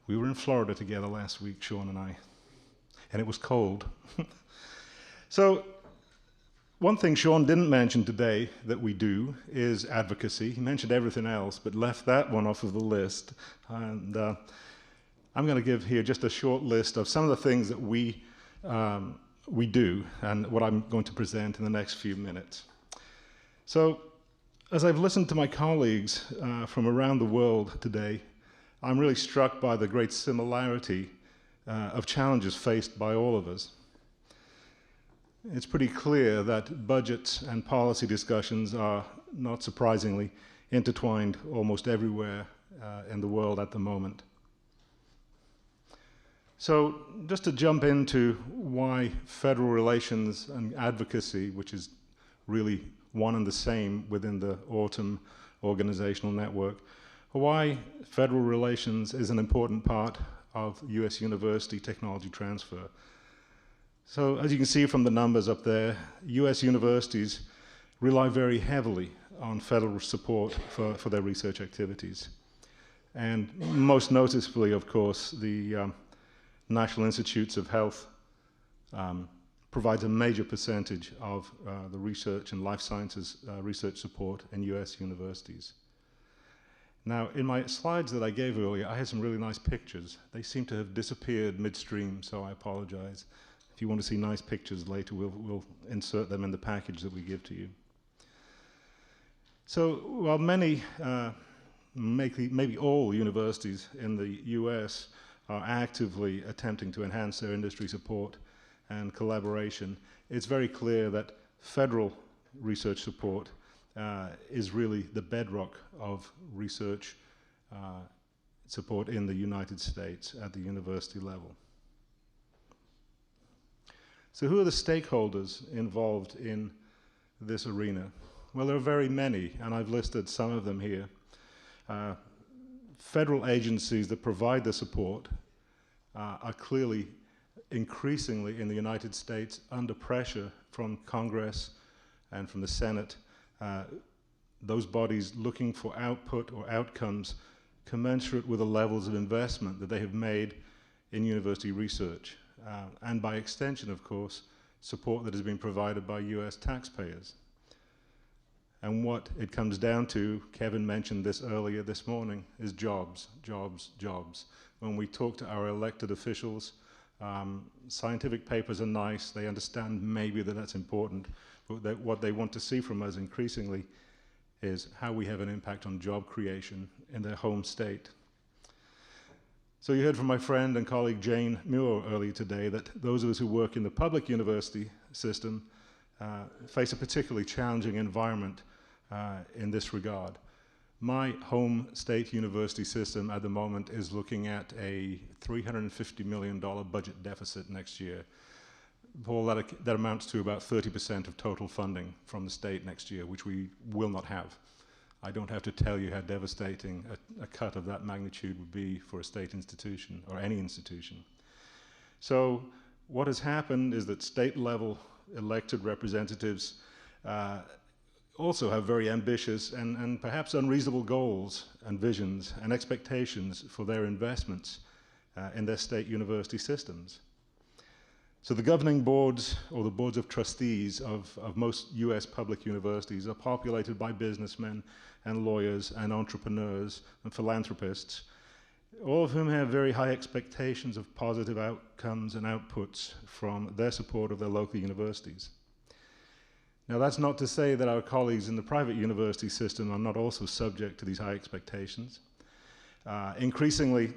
We were in Florida together last week, Sean and I, and it was cold. So, one thing Sean didn't mention today that we do is advocacy. He mentioned everything else, but left that one off of the list. And I'm going to give here just a short list of some of the things that we do and what I'm going to present in the next few minutes. So, as I've listened to my colleagues from around the world today, I'm really struck by the great similarity of challenges faced by all of us. It's pretty clear that budgets and policy discussions are, not surprisingly, intertwined almost everywhere in the world at the moment. So, just to jump into why federal relations and advocacy, which is really one and the same within the Autumn organizational network, why federal relations is an important part of US university technology transfer. So, as you can see from the numbers up there, US universities rely very heavily on federal support for their research activities. And most noticeably, of course, the National Institutes of Health provides a major percentage of the research and life sciences research support in US universities. Now, in my slides that I gave earlier, I had some really nice pictures. They seem to have disappeared midstream, so I apologize. If you want to see nice pictures later, we'll insert them in the package that we give to you. So, while many, maybe all universities in the US are actively attempting to enhance their industry support and collaboration, it's very clear that federal research support is really the bedrock of research support in the United States at the university level. So who are the stakeholders involved in this arena? Well, there are very many, and I've listed some of them here. Federal agencies that provide the support are clearly increasingly in the United States under pressure from Congress and from the Senate, those bodies looking for output or outcomes commensurate with the levels of investment that they have made in university research. And by extension, of course, support that has been provided by US taxpayers. And what it comes down to, Kevin mentioned this earlier this morning, is jobs, jobs, jobs. When we talk to our elected officials, scientific papers are nice, they understand maybe that that's important, but what they want to see from us increasingly is how we have an impact on job creation in their home state. So you heard from my friend and colleague Jane Muir earlier today that those of us who work in the public university system face a particularly challenging environment in this regard. My home state university system at the moment is looking at a $350 million budget deficit next year. Paul, that amounts to about 30% of total funding from the state next year, which we will not have. I don't have to tell you how devastating a cut of that magnitude would be for a state institution or any institution. So what has happened is that state-level elected representatives also have very ambitious and perhaps unreasonable goals and visions and expectations for their investments in their state university systems. So the governing boards or the boards of trustees of most US public universities are populated by businessmen and lawyers and entrepreneurs and philanthropists, all of whom have very high expectations of positive outcomes and outputs from their support of their local universities. Now, that's not to say that our colleagues in the private university system are not also subject to these high expectations. Increasingly,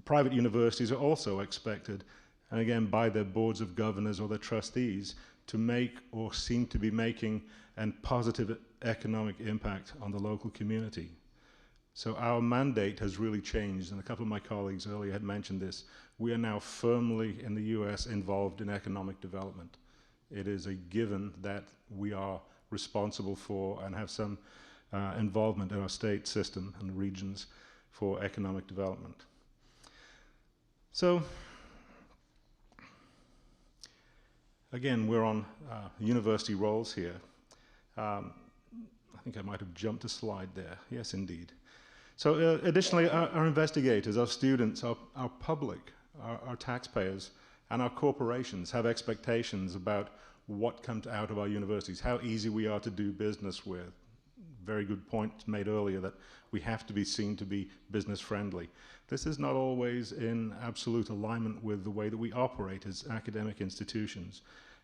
private universities are also expected, and again by their boards of governors or their trustees, to make or seem to be making a positive economic impact on the local community. So our mandate has really changed, and a couple of my colleagues earlier had mentioned this. We are now firmly in the US involved in economic development. It is a given that we are responsible for and have some involvement in our state system and regions for economic development. So, again, we're on university roles here. I think I might have jumped a slide there. Yes, indeed. So additionally, our investigators, our students, our public, our taxpayers, and our corporations have expectations about what comes out of our universities, how easy we are to do business with. Very good point made earlier that we have to be seen to be business friendly. This is not always in absolute alignment with the way that we operate as academic institutions,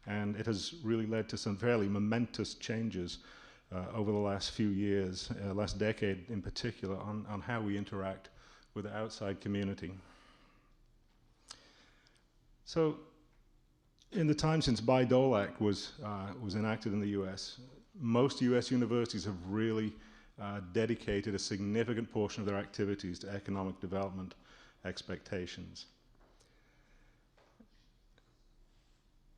and it has really led to some fairly momentous changes over the last few years, last decade in particular, on how we interact with the outside community. So, in the time since Bayh-Dole Act was enacted in the US, most US universities have really dedicated a significant portion of their activities to economic development expectations.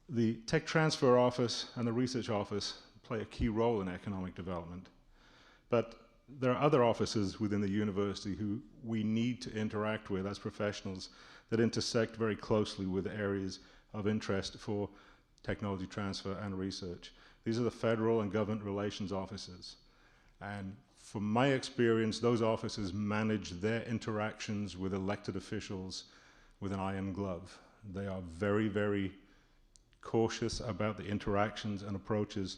The Tech Transfer Office and the Research Office play a key role in economic development, but there are other offices within the university who we need to interact with as professionals that intersect very closely with areas of interest for technology transfer and research. These are the federal and government relations offices. And from my experience, those offices manage their interactions with elected officials with an iron glove. They are very, very cautious about the interactions and approaches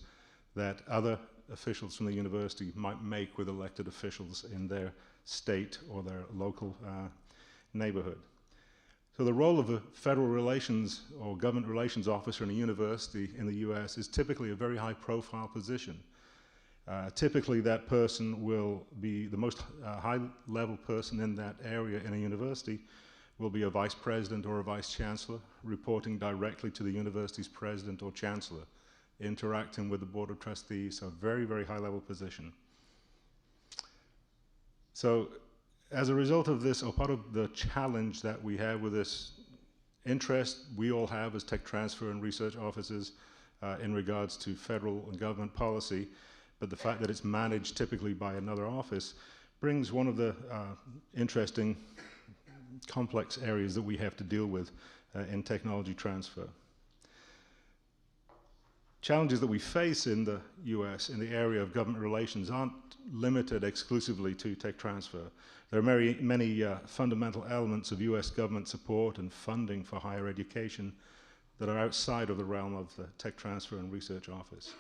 that other officials from the university might make with elected officials in their state or their local neighborhood. So the role of a federal relations or government relations officer in a university in the US is typically a very high profile position. Typically that person will be the most high level person in that area in a university, will be a vice president or a vice chancellor, reporting directly to the university's president or chancellor, interacting with the board of trustees, so very, very high level position. So as a result of this, or part of the challenge that we have with this interest we all have as tech transfer and research offices in regards to federal and government policy, but the fact that it's managed typically by another office brings one of the interesting complex areas that we have to deal with in technology transfer. Challenges that we face in the US in the area of government relations aren't limited exclusively to tech transfer. There are many fundamental elements of US government support and funding for higher education that are outside of the realm of the Tech Transfer and Research Office.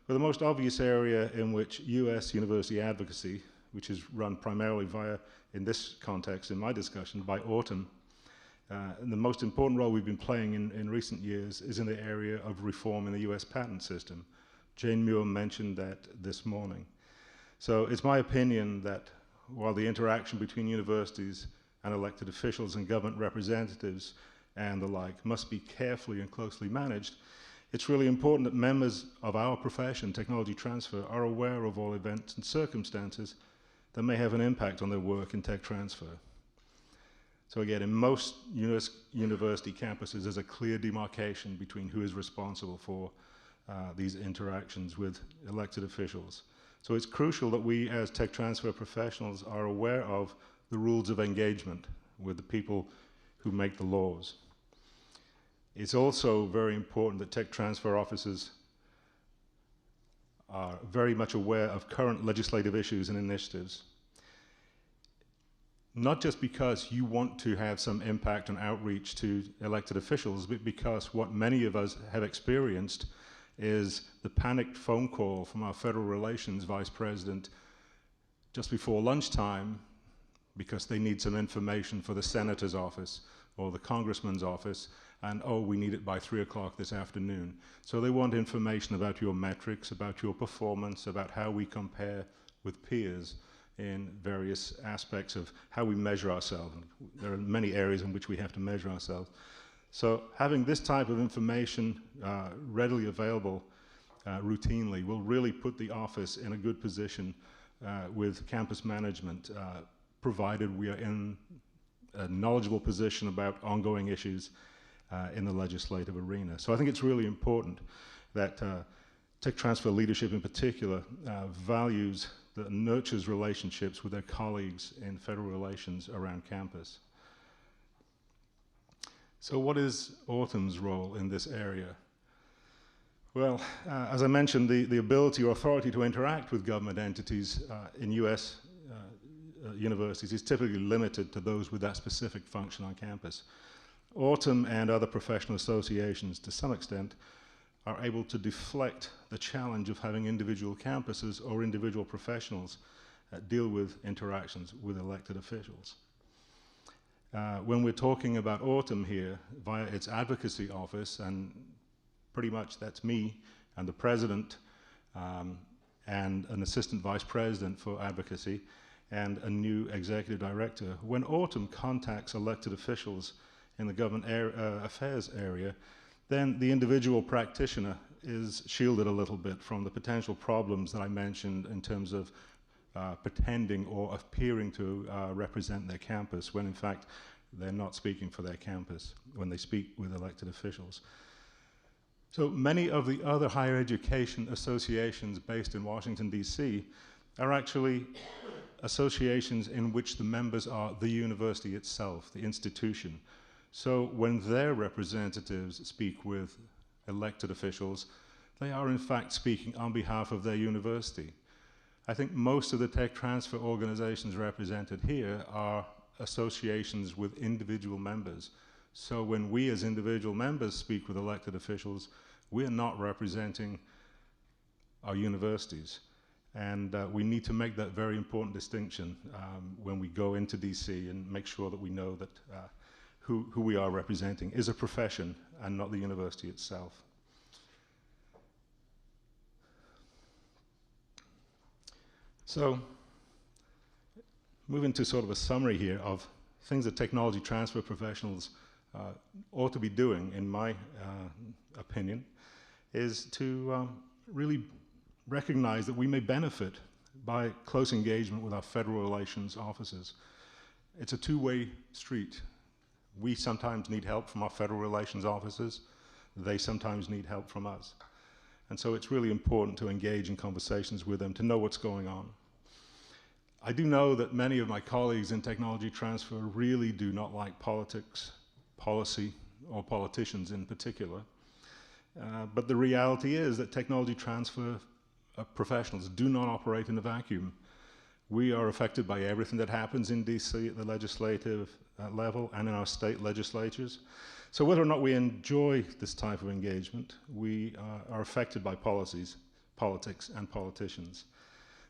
But the most obvious area in which US university advocacy, which is run primarily via, in this context, in my discussion, by Autumn, and the most important role we've been playing in recent years is in the area of reform in the US patent system. Jane Muir mentioned that this morning. So it's my opinion that while the interaction between universities and elected officials and government representatives and the like must be carefully and closely managed, it's really important that members of our profession, technology transfer, are aware of all events and circumstances that may have an impact on their work in tech transfer. So again, in most university campuses, there's a clear demarcation between who is responsible for these interactions with elected officials. So it's crucial that we as tech transfer professionals are aware of the rules of engagement with the people who make the laws. It's also very important that tech transfer officers are very much aware of current legislative issues and initiatives. Not just because you want to have some impact on outreach to elected officials, but because what many of us have experienced is the panicked phone call from our federal relations vice president just before lunchtime because they need some information for the senator's office or the congressman's office, and oh, we need it by 3 o'clock this afternoon. So they want information about your metrics, about your performance, about how we compare with peers in various aspects of how we measure ourselves. There are many areas in which we have to measure ourselves. So having this type of information readily available routinely will really put the office in a good position with campus management, provided we are in a knowledgeable position about ongoing issues in the legislative arena. So I think it's really important that tech transfer leadership in particular values that nurtures relationships with their colleagues in federal relations around campus. So what is Autumn's role in this area? Well, as I mentioned, the ability or authority to interact with government entities in US universities is typically limited to those with that specific function on campus. Autumn and other professional associations, to some extent, are able to deflect the challenge of having individual campuses or individual professionals deal with interactions with elected officials. When we're talking about Autumn here, via its advocacy office, and pretty much that's me and the president and an assistant vice president for advocacy and a new executive director. When Autumn contacts elected officials in the government affairs area, then the individual practitioner is shielded a little bit from the potential problems that I mentioned in terms of pretending or appearing to represent their campus when in fact they're not speaking for their campus when they speak with elected officials. So many of the other higher education associations based in Washington, D.C. are actually associations in which the members are the university itself, the institution. So when their representatives speak with elected officials, they are in fact speaking on behalf of their university. I think most of the tech transfer organizations represented here are associations with individual members. So when we as individual members speak with elected officials, we're not representing our universities. And we need to make that very important distinction when we go into DC and make sure that we know that who we are representing is a profession and not the university itself. So, moving to sort of a summary here of things that technology transfer professionals ought to be doing, in my opinion, is to really recognize that we may benefit by close engagement with our federal relations officers. It's a two-way street. We sometimes need help from our federal relations officers. They sometimes need help from us. And so it's really important to engage in conversations with them to know what's going on. I do know that many of my colleagues in technology transfer really do not like politics, policy, or politicians in particular. But the reality is that technology transfer professionals do not operate in a vacuum. We are affected by everything that happens in DC at the legislative level and in our state legislatures. So whether or not we enjoy this type of engagement, we are affected by policies, politics, and politicians.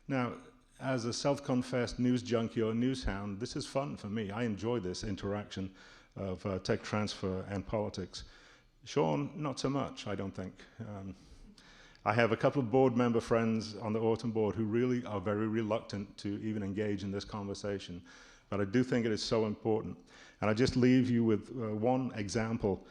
Now, as a self-confessed news junkie or news hound, this is fun for me. I enjoy this interaction of tech transfer and politics. Sean, not so much, I don't think. I have a couple of board member friends on the Autumn board who really are very reluctant to even engage in this conversation. But I do think it is so important. And I just leave you with one example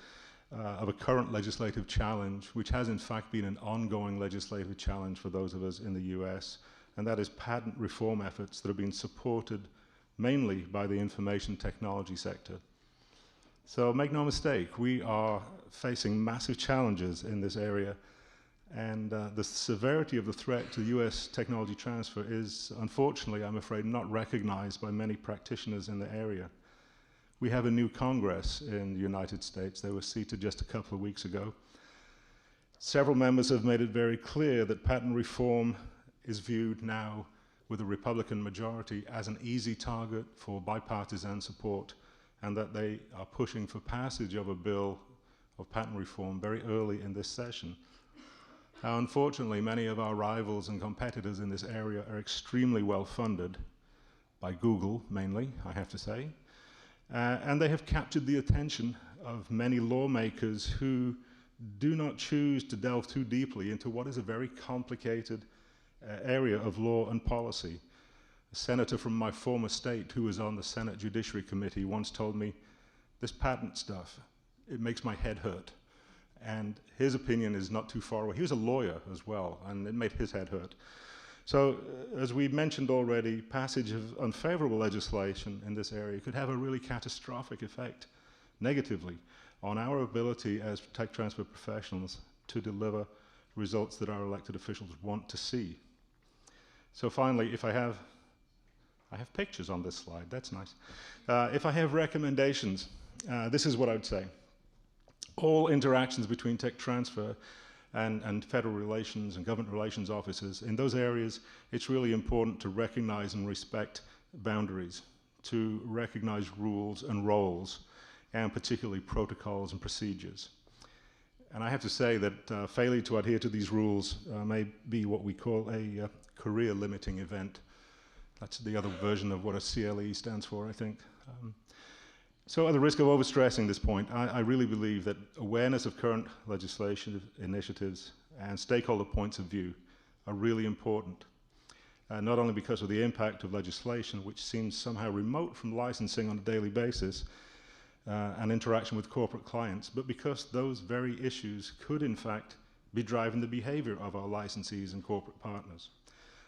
of a current legislative challenge, which has in fact been an ongoing legislative challenge for those of us in the US, and that is patent reform efforts that have been supported mainly by the information technology sector. So make no mistake, we are facing massive challenges in this area, and the severity of the threat to US technology transfer is, unfortunately, I'm afraid, not recognized by many practitioners in the area. We have a new Congress in the United States. They were seated just a couple of weeks ago. Several members have made it very clear that patent reform is viewed now with a Republican majority as an easy target for bipartisan support, and that they are pushing for passage of a bill of patent reform very early in this session. Now, unfortunately, many of our rivals and competitors in this area are extremely well funded, by Google mainly, I have to say, and they have captured the attention of many lawmakers who do not choose to delve too deeply into what is a very complicated area of law and policy. A senator from my former state who was on the Senate Judiciary Committee once told me, this patent stuff, it makes my head hurt. And his opinion is not too far away. He was a lawyer as well, and it made his head hurt. So, as we mentioned already, passage of unfavorable legislation in this area could have a really catastrophic effect, negatively, on our ability as tech transfer professionals to deliver results that our elected officials want to see. So finally, if I have pictures on this slide, that's nice. If I have recommendations, this is what I would say. All interactions between tech transfer and federal relations and government relations offices, in those areas, it's really important to recognize and respect boundaries, to recognize rules and roles, and particularly protocols and procedures. And I have to say that failure to adhere to these rules may be what we call a career limiting event. That's the other version of what a CLE stands for, I think. So at the risk of overstressing this point, I really believe that awareness of current legislation initiatives and stakeholder points of view are really important. Not only because of the impact of legislation, which seems somehow remote from licensing on a daily basis and interaction with corporate clients, but because those very issues could in fact be driving the behavior of our licensees and corporate partners.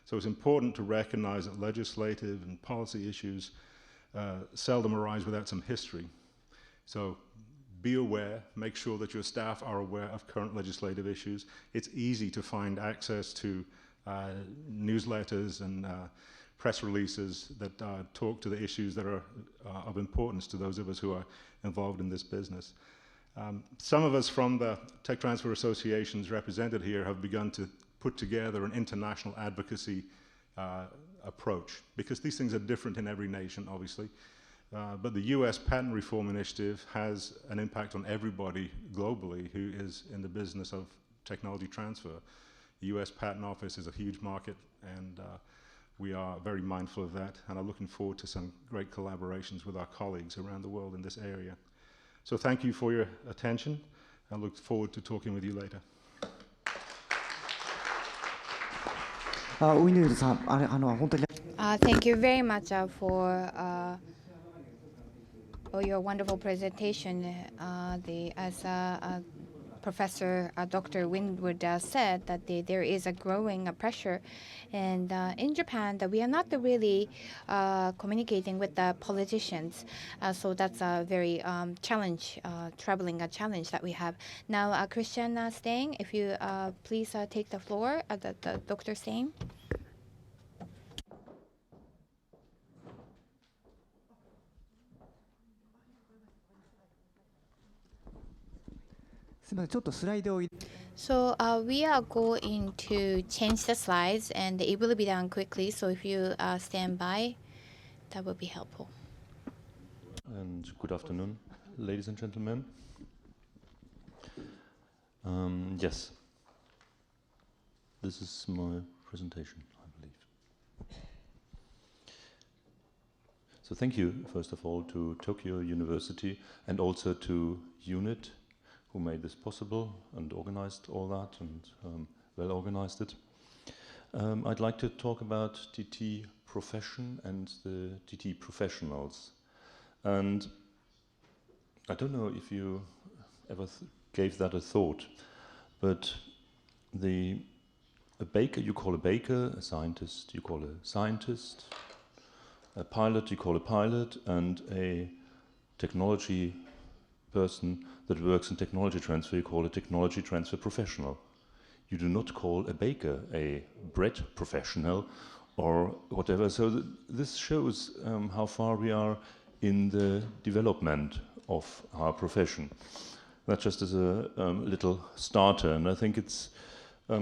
So it's important to recognize that legislative and policy issues seldom arise without some history. So be aware, make sure that your staff are aware of current legislative issues. It's easy to find access to newsletters and press releases that talk to the issues that are of importance to those of us who are involved in this business. Some of us from the Tech Transfer Associations represented here have begun to put together an international advocacy approach, because these things are different in every nation, obviously. But the US Patent Reform Initiative has an impact on everybody globally who is in the business of technology transfer. The US Patent Office is a huge market, and we are very mindful of that, and are looking forward to some great collaborations with our colleagues around the world in this area. So thank you for your attention. I look forward to talking with you later. ウィネルさん、本当に Thank you very much for your wonderful presentation. As Professor Dr. Winwood said, that there is a growing pressure, and in Japan that we are not really communicating with the politicians, so that's a very troubling challenge that we have now. Christian Stein, if you please take the floor, Dr. Stein. すみません、ちょっとスライドを So we are going to change the slides, and it will be done quickly. So if you stand by, that would be helpful. And good afternoon, ladies and gentlemen. Yes, this is my presentation, I believe. So thank you, first of all, to Tokyo University and also to UNIT, who made this possible and organized all that and well organized it. I'd like to talk about TT profession and the TT professionals. And I don't know if you ever gave that a thought, but a baker you call a baker, a scientist you call a scientist, a pilot you call a pilot, and a technology person that works in technology transfer you call a technology transfer professional. You do not call a baker a bread professional or whatever. So this shows how far we are in the development of our profession. That just as a little starter, and I think it's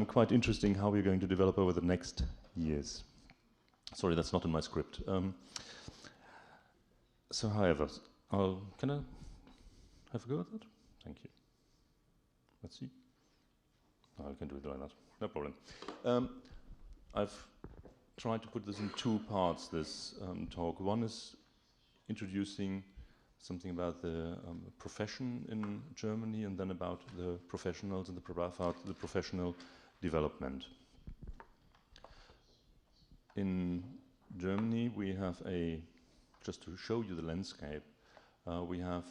quite interesting how we're going to develop over the next years. Sorry, that's not in my script. So however, can I have a go at that? Thank you. Let's see. Oh, I can do it like that. No problem. I've tried to put this in two parts, this talk. One is introducing something about the profession in Germany, and then about the professionals and the professional development. In Germany, we have just to show you the landscape, we have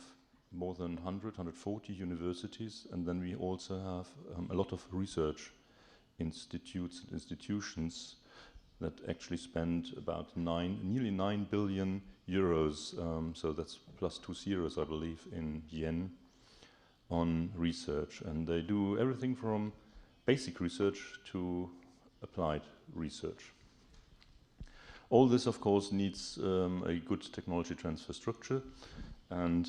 more than 140 universities, and then we also have a lot of research institutes and institutions that actually spend about nearly 9 billion euros, so that's plus 2 zeros, I believe, in yen, on research. And they do everything from basic research to applied research. All this, of course, needs a good technology transfer structure, and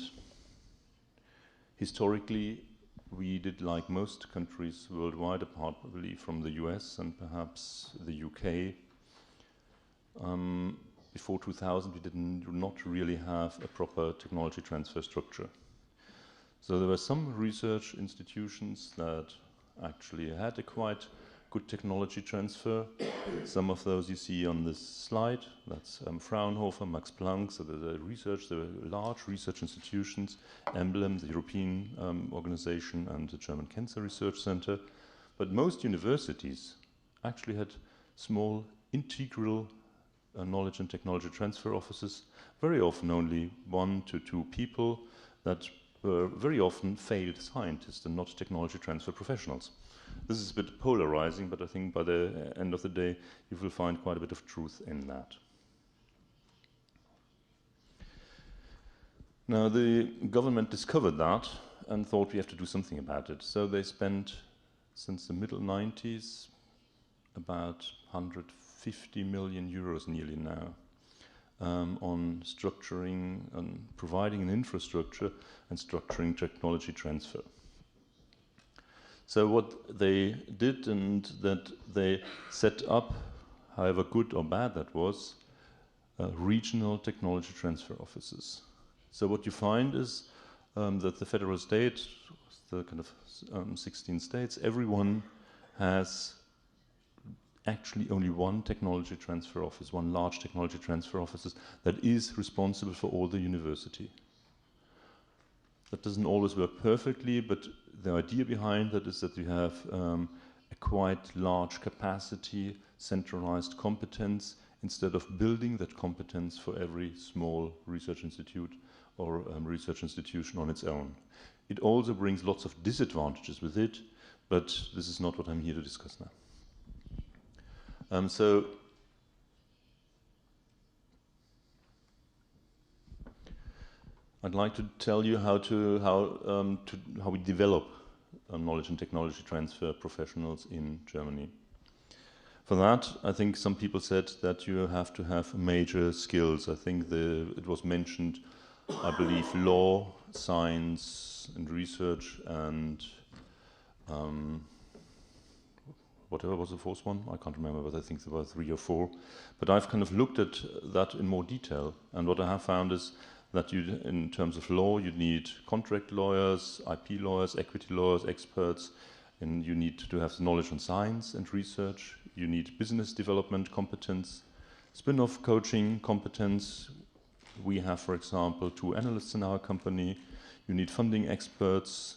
historically, we did, like most countries worldwide, apart probably from the US and perhaps the UK, before 2000 we did not really have a proper technology transfer structure. So there were some research institutions that actually had a quite good technology transfer. Some of those you see on this slide. That's Fraunhofer, Max Planck, so there were large research institutions, Emblem, the European organization, and the German Cancer Research Center. But most universities actually had small integral knowledge and technology transfer offices, very often only 1 to 2 people that were very often failed scientists and not technology transfer professionals. This is a bit polarizing, but I think by the end of the day, you will find quite a bit of truth in that. Now, the government discovered that and thought we have to do something about it. So they spent, since the middle 90s, about 150 million euros nearly now on structuring and providing an infrastructure and structuring technology transfer. So what they did, and that they set up, however good or bad that was, regional technology transfer offices. So what you find is that the federal state, the kind of 16 states, everyone has actually only one technology transfer office, one large technology transfer office that is responsible for all the university. That doesn't always work perfectly, but the idea behind that is that you have a quite large capacity, centralized competence, instead of building that competence for every small research institute or research institution on its own. It also brings lots of disadvantages with it, but this is not what I'm here to discuss now. So I'd like to tell you how we develop knowledge and technology transfer professionals in Germany. For that, I think some people said that you have to have major skills. I think it was mentioned, I believe, law, science, and research, and whatever was the fourth one, I can't remember, but I think there were 3 or 4. But I've kind of looked at that in more detail, and what I have found is that you, in terms of law, you need contract lawyers, IP lawyers, equity lawyers, experts, and you need to have knowledge on science and research. You need business development competence, spin-off coaching competence. We have, for example, 2 analysts in our company. You need funding experts.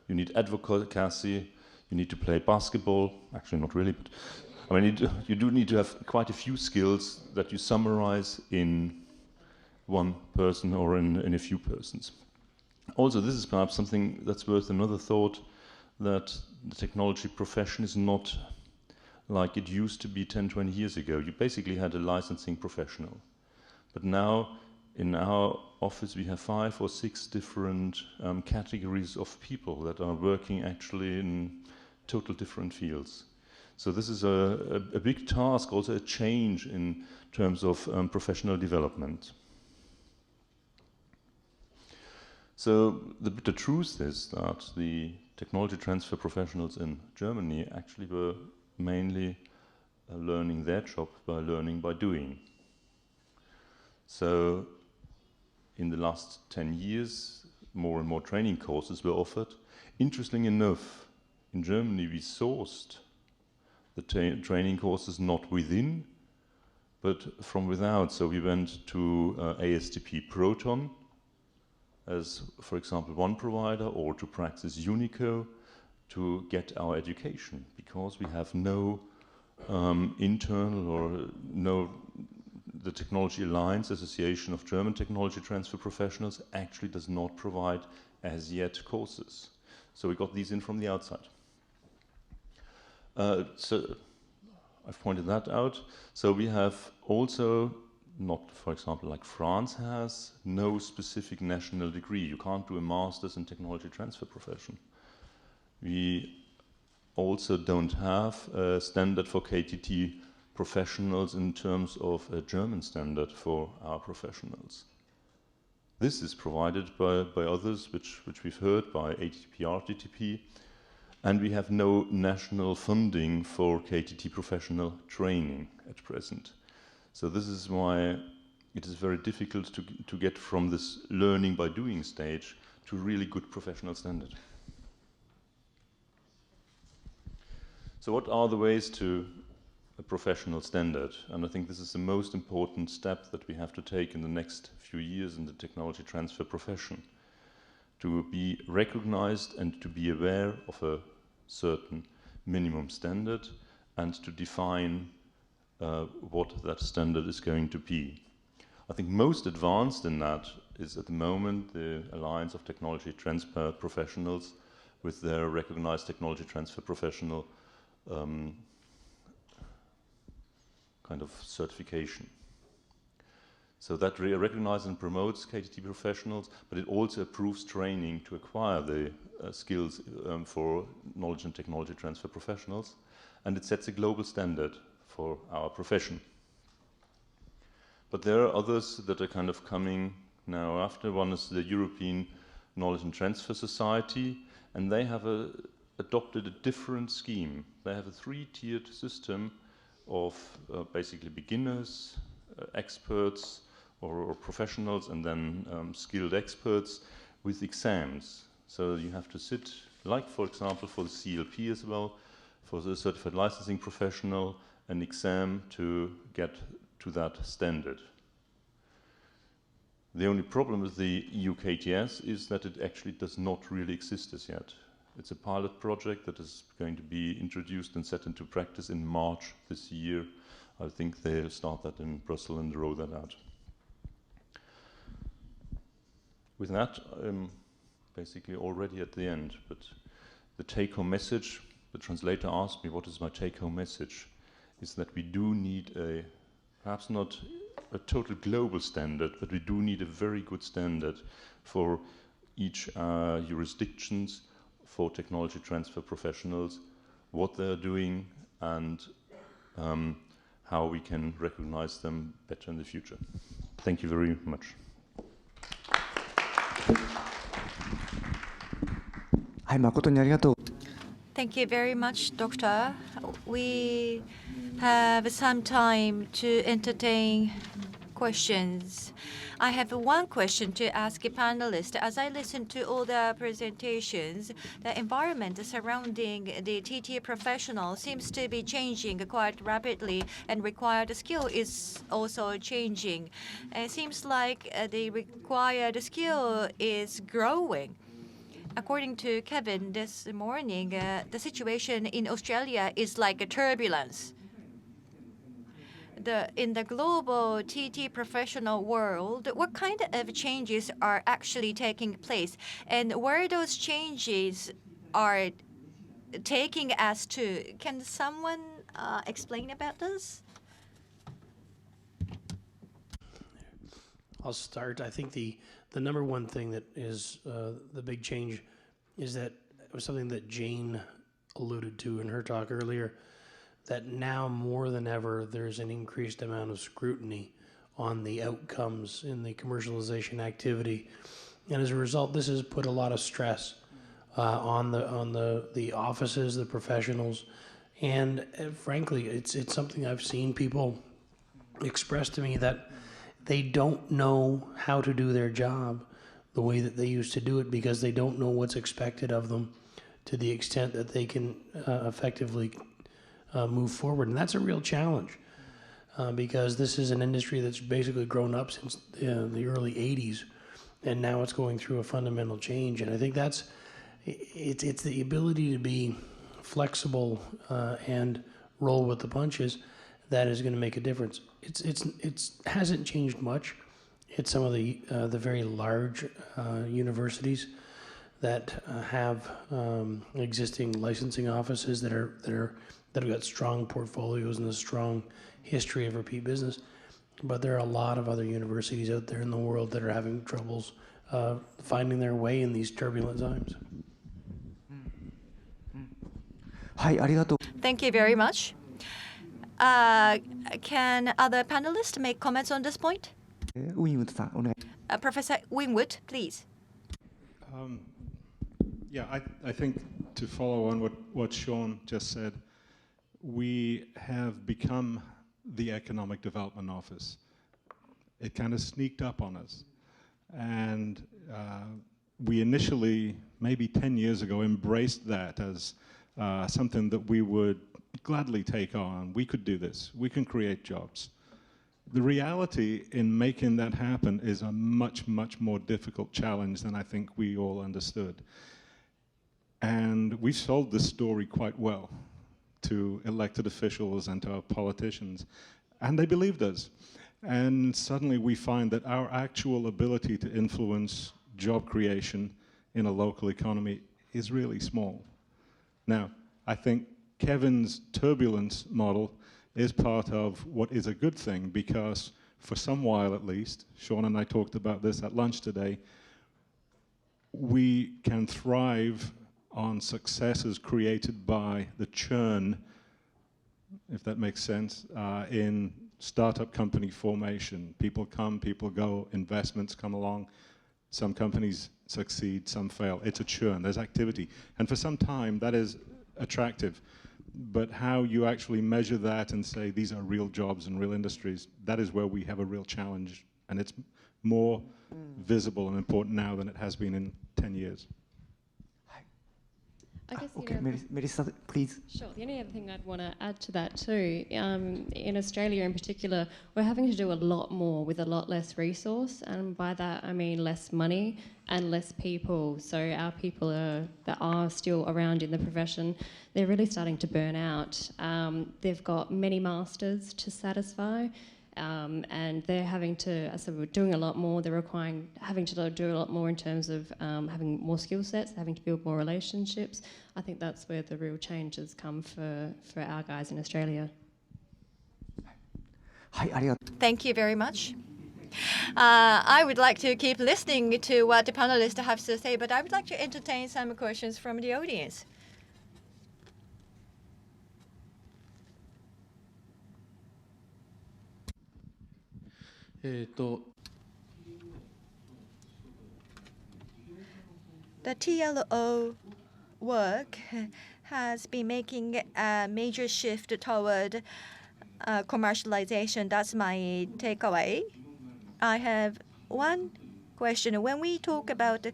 You need advocacy. You need to play basketball. Actually, not really, but I mean, you do need to have quite a few skills that you summarize in one person or in a few persons. Also, this is perhaps something that's worth another thought, that the technology profession is not like it used to be 10, 20 years ago. You basically had a licensing professional. But now, in our office, we have 5 or 6 different categories of people that are working actually in total different fields. So this is a big task, also a change in terms of professional development. So the truth is that the technology transfer professionals in Germany actually were mainly learning their job by learning by doing. So in the last 10 years, more and more training courses were offered. Interestingly enough, in Germany we sourced the training courses not within, but from without. So we went to ASTP Proton as, for example, one provider, or to Praxis Unico to get our education, because we have no internal or no, the Technology Alliance Association of German Technology Transfer Professionals actually does not provide as yet courses. So we got these in from the outside. So I've pointed that out. So we have also not, for example, like France has, no specific national degree. You can't do a master's in technology transfer profession. We also don't have a standard for KTT professionals in terms of a German standard for our professionals. This is provided by others, which we've heard, by ATP, RTTP, and we have no national funding for KTT professional training at present. So this is why it is very difficult to get from this learning by doing stage to really good professional standard. So what are the ways to a professional standard? And I think this is the most important step that we have to take in the next few years in the technology transfer profession, to be recognized and to be aware of a certain minimum standard and to define what that standard is going to be. I think most advanced in that is at the moment the Alliance of Technology Transfer Professionals with their recognized technology transfer professional kind of certification. So that recognizes and promotes KTT professionals, but it also approves training to acquire the skills for knowledge and technology transfer professionals, and it sets a global standard for our profession. But there are others that are kind of coming now after. One is the European Knowledge and Transfer Society, and they have adopted a different scheme. They have a three-tiered system of basically beginners, experts, or professionals, and then skilled experts with exams. So you have to sit, like for example for the CLP as well, for the Certified Licensing Professional, an exam to get to that standard. The only problem with the EU KTS is that it actually does not really exist as yet. It's a pilot project that is going to be introduced and set into practice in March this year. I think they'll start that in Brussels and roll that out. With that, I'm basically already at the end, but the take-home message, the translator asked me, what is my take-home message, is that we do need perhaps not a total global standard, but we do need a very good standard for each jurisdictions, for technology transfer professionals, what they're doing, and how we can recognize them better in the future. Thank you very much. Thank you very much, Doctor. We have some time to entertain questions. I have one question to ask a panelist. As I listen to all the presentations, the environment surrounding the TT professional seems to be changing quite rapidly, and required skill is also changing. It seems like the required skill is growing. According to Kevin this morning, the situation in Australia is like a turbulence. In the global TT professional world, what kind of changes are actually taking place, and where those changes are taking us to? Can someone explain about this? I'll start. I think the number one thing that is the big change is that it was something that Jane alluded to in her talk earlier, that now more than ever there's an increased amount of scrutiny on the outcomes in the commercialization activity, and as a result, this has put a lot of stress on the offices, the professionals, and frankly, it's something I've seen people express to me that they don't know how to do their job the way that they used to do it because they don't know what's expected of them to the extent that they can effectively move forward. And that's a real challenge because this is an industry that's basically grown up since the early 80s, and now it's going through a fundamental change. And I think it's the ability to be flexible and roll with the punches that is going to make a difference. It hasn't changed much. It's some of the very large universities that have existing licensing offices that have got strong portfolios and a strong history of repeat business. But there are a lot of other universities out there in the world that are having troubles finding their way in these turbulent times. Thank you very much. Can other panelists make comments on this point? ウィンウッドさんお願い。 Professor Winwood, please. Yeah, I think to follow on what Sean just said, we have become the Economic Development Office. It kind of sneaked up on us. And we initially, maybe 10 years ago, embraced that as something that we would gladly take on. We could do this. We can create jobs. The reality in making that happen is a much, much more difficult challenge than I think we all understood. And we've sold this story quite well to elected officials and to our politicians. And they believed us. And suddenly we find that our actual ability to influence job creation in a local economy is really small. Now, I think Kevin's turbulence model is part of what is a good thing, because for some while at least, Sean and I talked about this at lunch today, we can thrive on successes created by the churn, if that makes sense, in startup company formation. People come, people go, investments come along. Some companies succeed, some fail. It's a churn, there's activity. And for some time, that is attractive. But how you actually measure that and say these are real jobs and real industries, that is where we have a real challenge. And it's more visible and important now than it has been in 10 years. I guess Okay, Melissa, please. Sure. The only other thing I'd want to add to that too, in Australia in particular, we're having to do a lot more with a lot less resource, and by that I mean less money and less people. So our people that are still around in the profession, they're really starting to burn out. They've got many masters to satisfy. And they're having to, so we're doing a lot more, they're having to do a lot more in terms of having more skill sets, having to build more relationships. I think that's where the real changes come for our guys in Australia. Thank you very much. I would like to keep listening to what the panelists have to say, but I would like to entertain some questions from the audience. The TLO work has been making a major shift toward commercialization. That's my takeaway. I have one question. When we talk about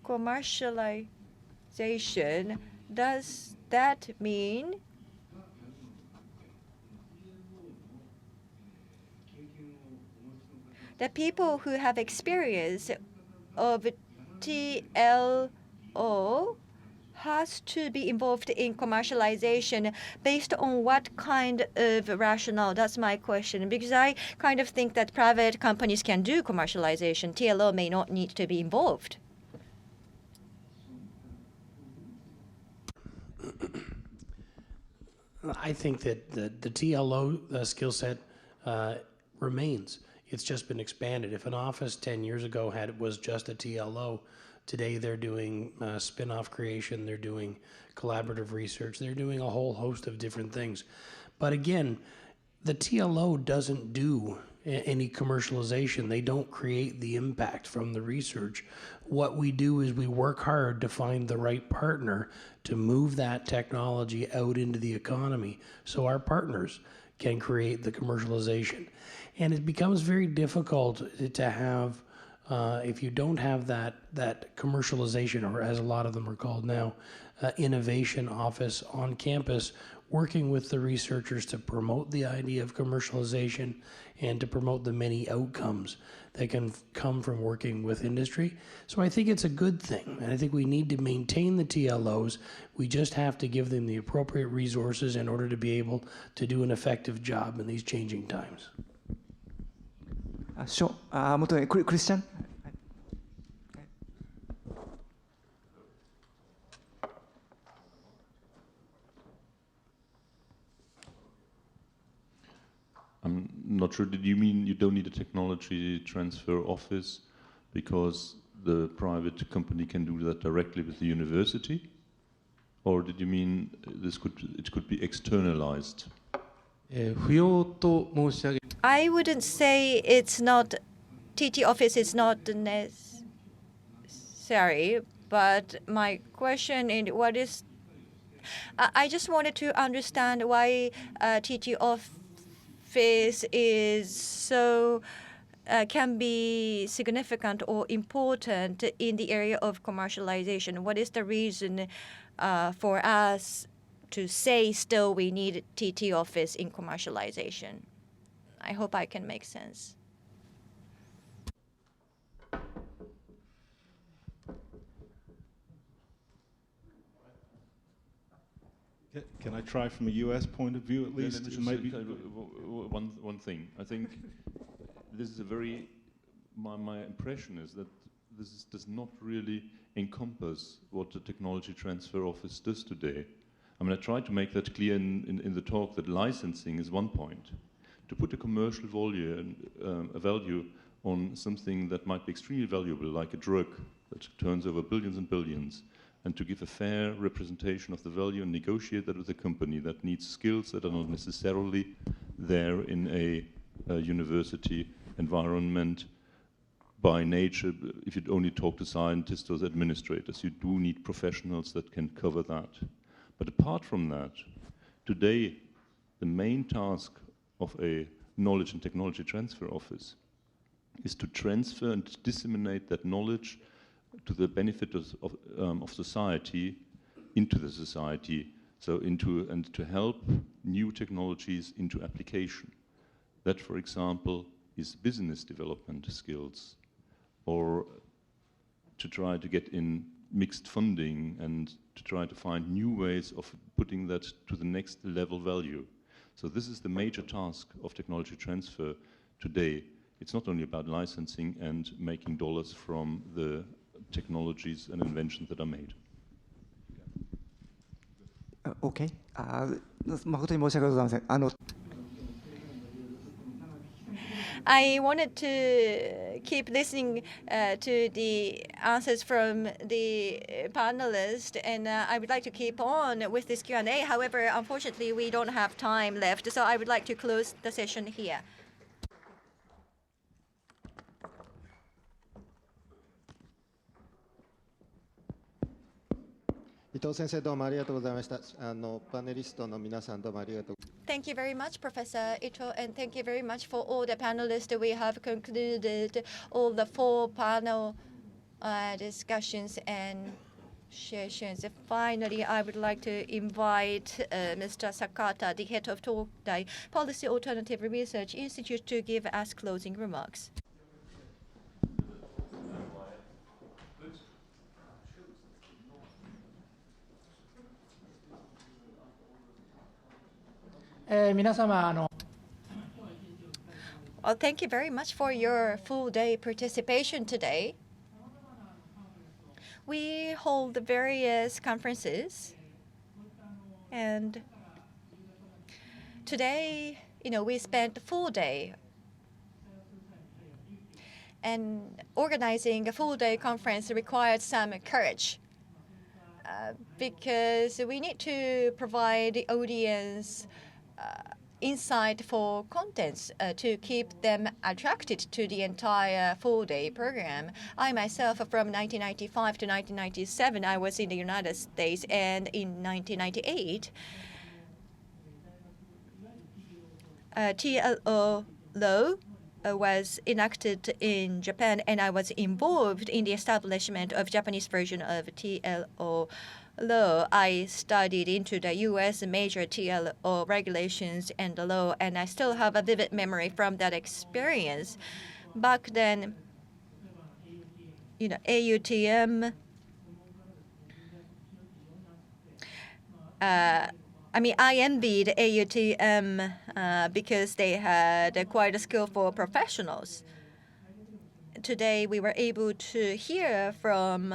commercialization, does that mean the people who have experience of TLO has to be involved in commercialization based on what kind of rationale? That's my question, because I kind of think that private companies can do commercialization. TLO may not need to be involved. I think that the TLO skill set remains. It's just been expanded. If an office 10 years ago was just a TLO, today they're doing spin-off creation, they're doing collaborative research, they're doing a whole host of different things. But again, the TLO doesn't do any commercialization. They don't create the impact from the research. What we do is we work hard to find the right partner to move that technology out into the economy so our partners can create the commercialization. And it becomes very difficult to have, if you don't have that commercialization, or as a lot of them are called now, innovation office on campus, working with the researchers to promote the idea of commercialization and to promote the many outcomes that can come from working with industry. So I think it's a good thing, and I think we need to maintain the TLOs. We just have to give them the appropriate resources in order to be able to do an effective job in these changing times. Sure. Christian? I'm not sure, did you mean you don't need a technology transfer office because the private company can do that directly with the university? Or did you mean it could be externalized? 不要と申し上げ I wouldn't say it's not TT office is not necessary, but my question is what is I just wanted to understand why TT office is so can be significant or important in the area of commercialization. What is the reason for us to say still we need TT office in commercialization? I hope I can make sense. Can I try from a US point of view at least? Let me just say one thing. I think this is a very, my impression is that this does not really encompass what the technology transfer office does today. I mean, I tried to make that clear in the talk that licensing is one point. To put a commercial value on something that might be extremely valuable, like a drug that turns over billions and billions, and to give a fair representation of the value and negotiate that with a company that needs skills that are not necessarily there in a university environment by nature. If you only talk to scientists or administrators, you do need professionals that can cover that. But apart from that, today, the main task of a knowledge and technology transfer office is to transfer and disseminate that knowledge to the benefit of society into the society, so and to help new technologies into application. That, for example, is business development skills, or to try to get in mixed funding and to try to find new ways of putting that to the next level value. So this is the major task of technology transfer today. It's not only about licensing and making dollars from the technologies and inventions that are made. OK。誠に申し訳ございません。I wanted to keep listening to the answers from the panelists, and I would like to keep on with this Q&A. However, unfortunately, we don't have time left, so I would like to close the session here. 伊藤先生どうもありがとうございました。パネリストの皆さんどうもありがとう。Thank you very much, Professor Ito, and thank you very much for all the panelists. We have concluded all the 4 panel discussions and sessions. Finally, I would like to invite Mr. Sakata, the head of Tokyo Policy Alternative Research Institute, to give us closing remarks. Well, thank you very much for your full-day participation today. We hold various conferences, and today, we spent the full day. And organizing a full-day conference required some courage. Because we need to provide the audience insight for contents to keep them attracted to the entire full-day program. I myself, from 1995 to 1997, I was in the United States, and in 1998, TLO law was enacted in Japan, and I was involved in the establishment of Japanese version of TLO law. I studied into the U.S. major TLO regulations and the law, and I still have a vivid memory from that experience. Back then, AUTM. I envied AUTM because they had quite a skillful professionals. Today, we were able to hear from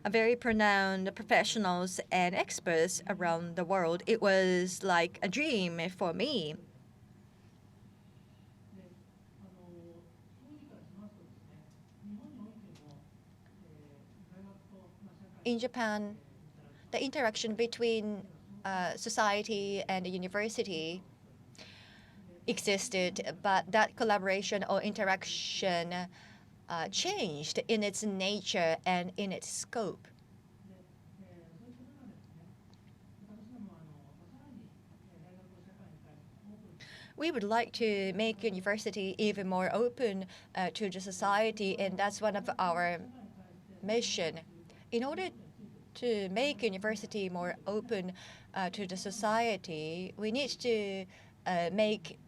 very renowned professionals and experts around the world. It was like a dream for me. In Japan, the interaction between society and the university existed, but that collaboration or interaction changed in its nature and in its scope. We would like to make university even more open to the society, and that's one of our mission. In order to make university more open to the society, we need to make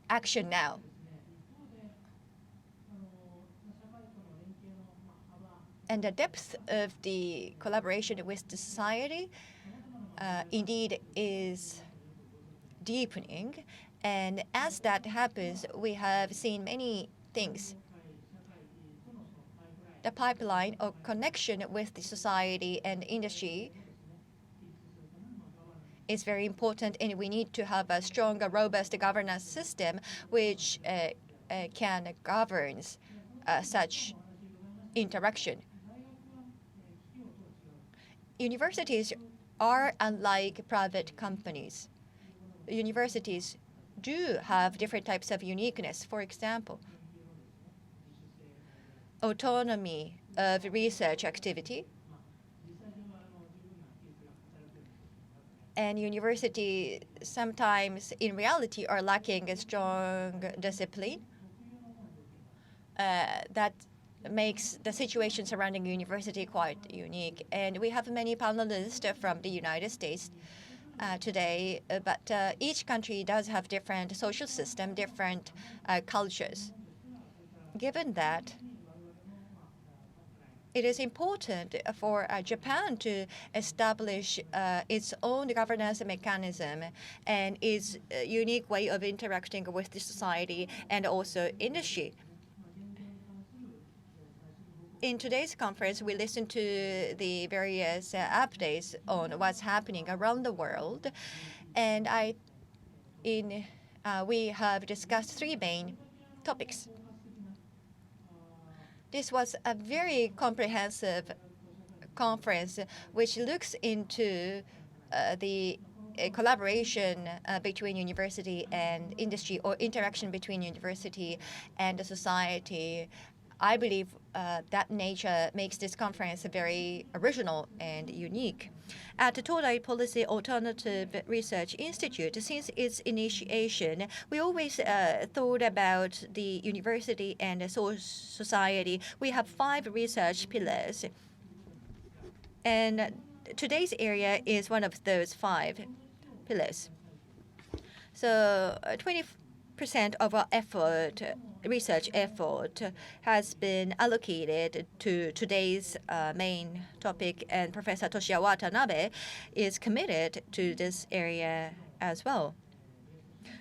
action now. And the depth of the collaboration with the society indeed is deepening. And as that happens, we have seen many things. The pipeline or connection with the society and industry is very important, and we need to have a strong, robust governance system which can govern such interaction. Universities are unlike private companies. Universities do have different types of uniqueness. For example, autonomy of research activity, and university sometimes in reality are lacking a strong discipline that makes the situation surrounding university quite unique. And we have many panelists from the United States today, but each country does have different social system, different cultures. Given that, it is important for Japan to establish its own governance mechanism and its unique way of interacting with the society and also industry. In today's conference, we listened to the various updates on what's happening around the world, and we have discussed three main topics. This was a very comprehensive conference which looks into the collaboration between university and industry, or interaction between university and the society. I believe that nature makes this conference very original and unique. At the Todai Policy Alternative Research Institute, since its initiation, we always thought about the university and the society. We have 5 research pillars, and today's area is one of those 5 pillars. So 20% of our effort, research effort, has been allocated to today's main topic, and Professor Toshiya Watanabe is committed to this area as well.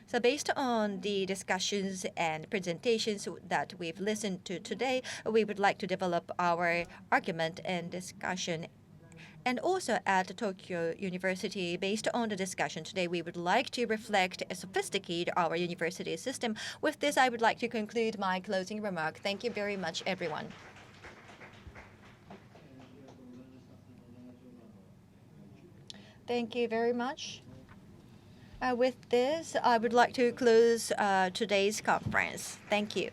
So based on the discussions and presentations that we've listened to today, we would like to develop our argument and discussion. And also at Tokyo University, based on the discussion today, we would like to reflect and sophisticate our university system. With this, I would like to conclude my closing remark. Thank you very much, everyone. Thank you very much. With this, I would like to close today's conference. Thank you.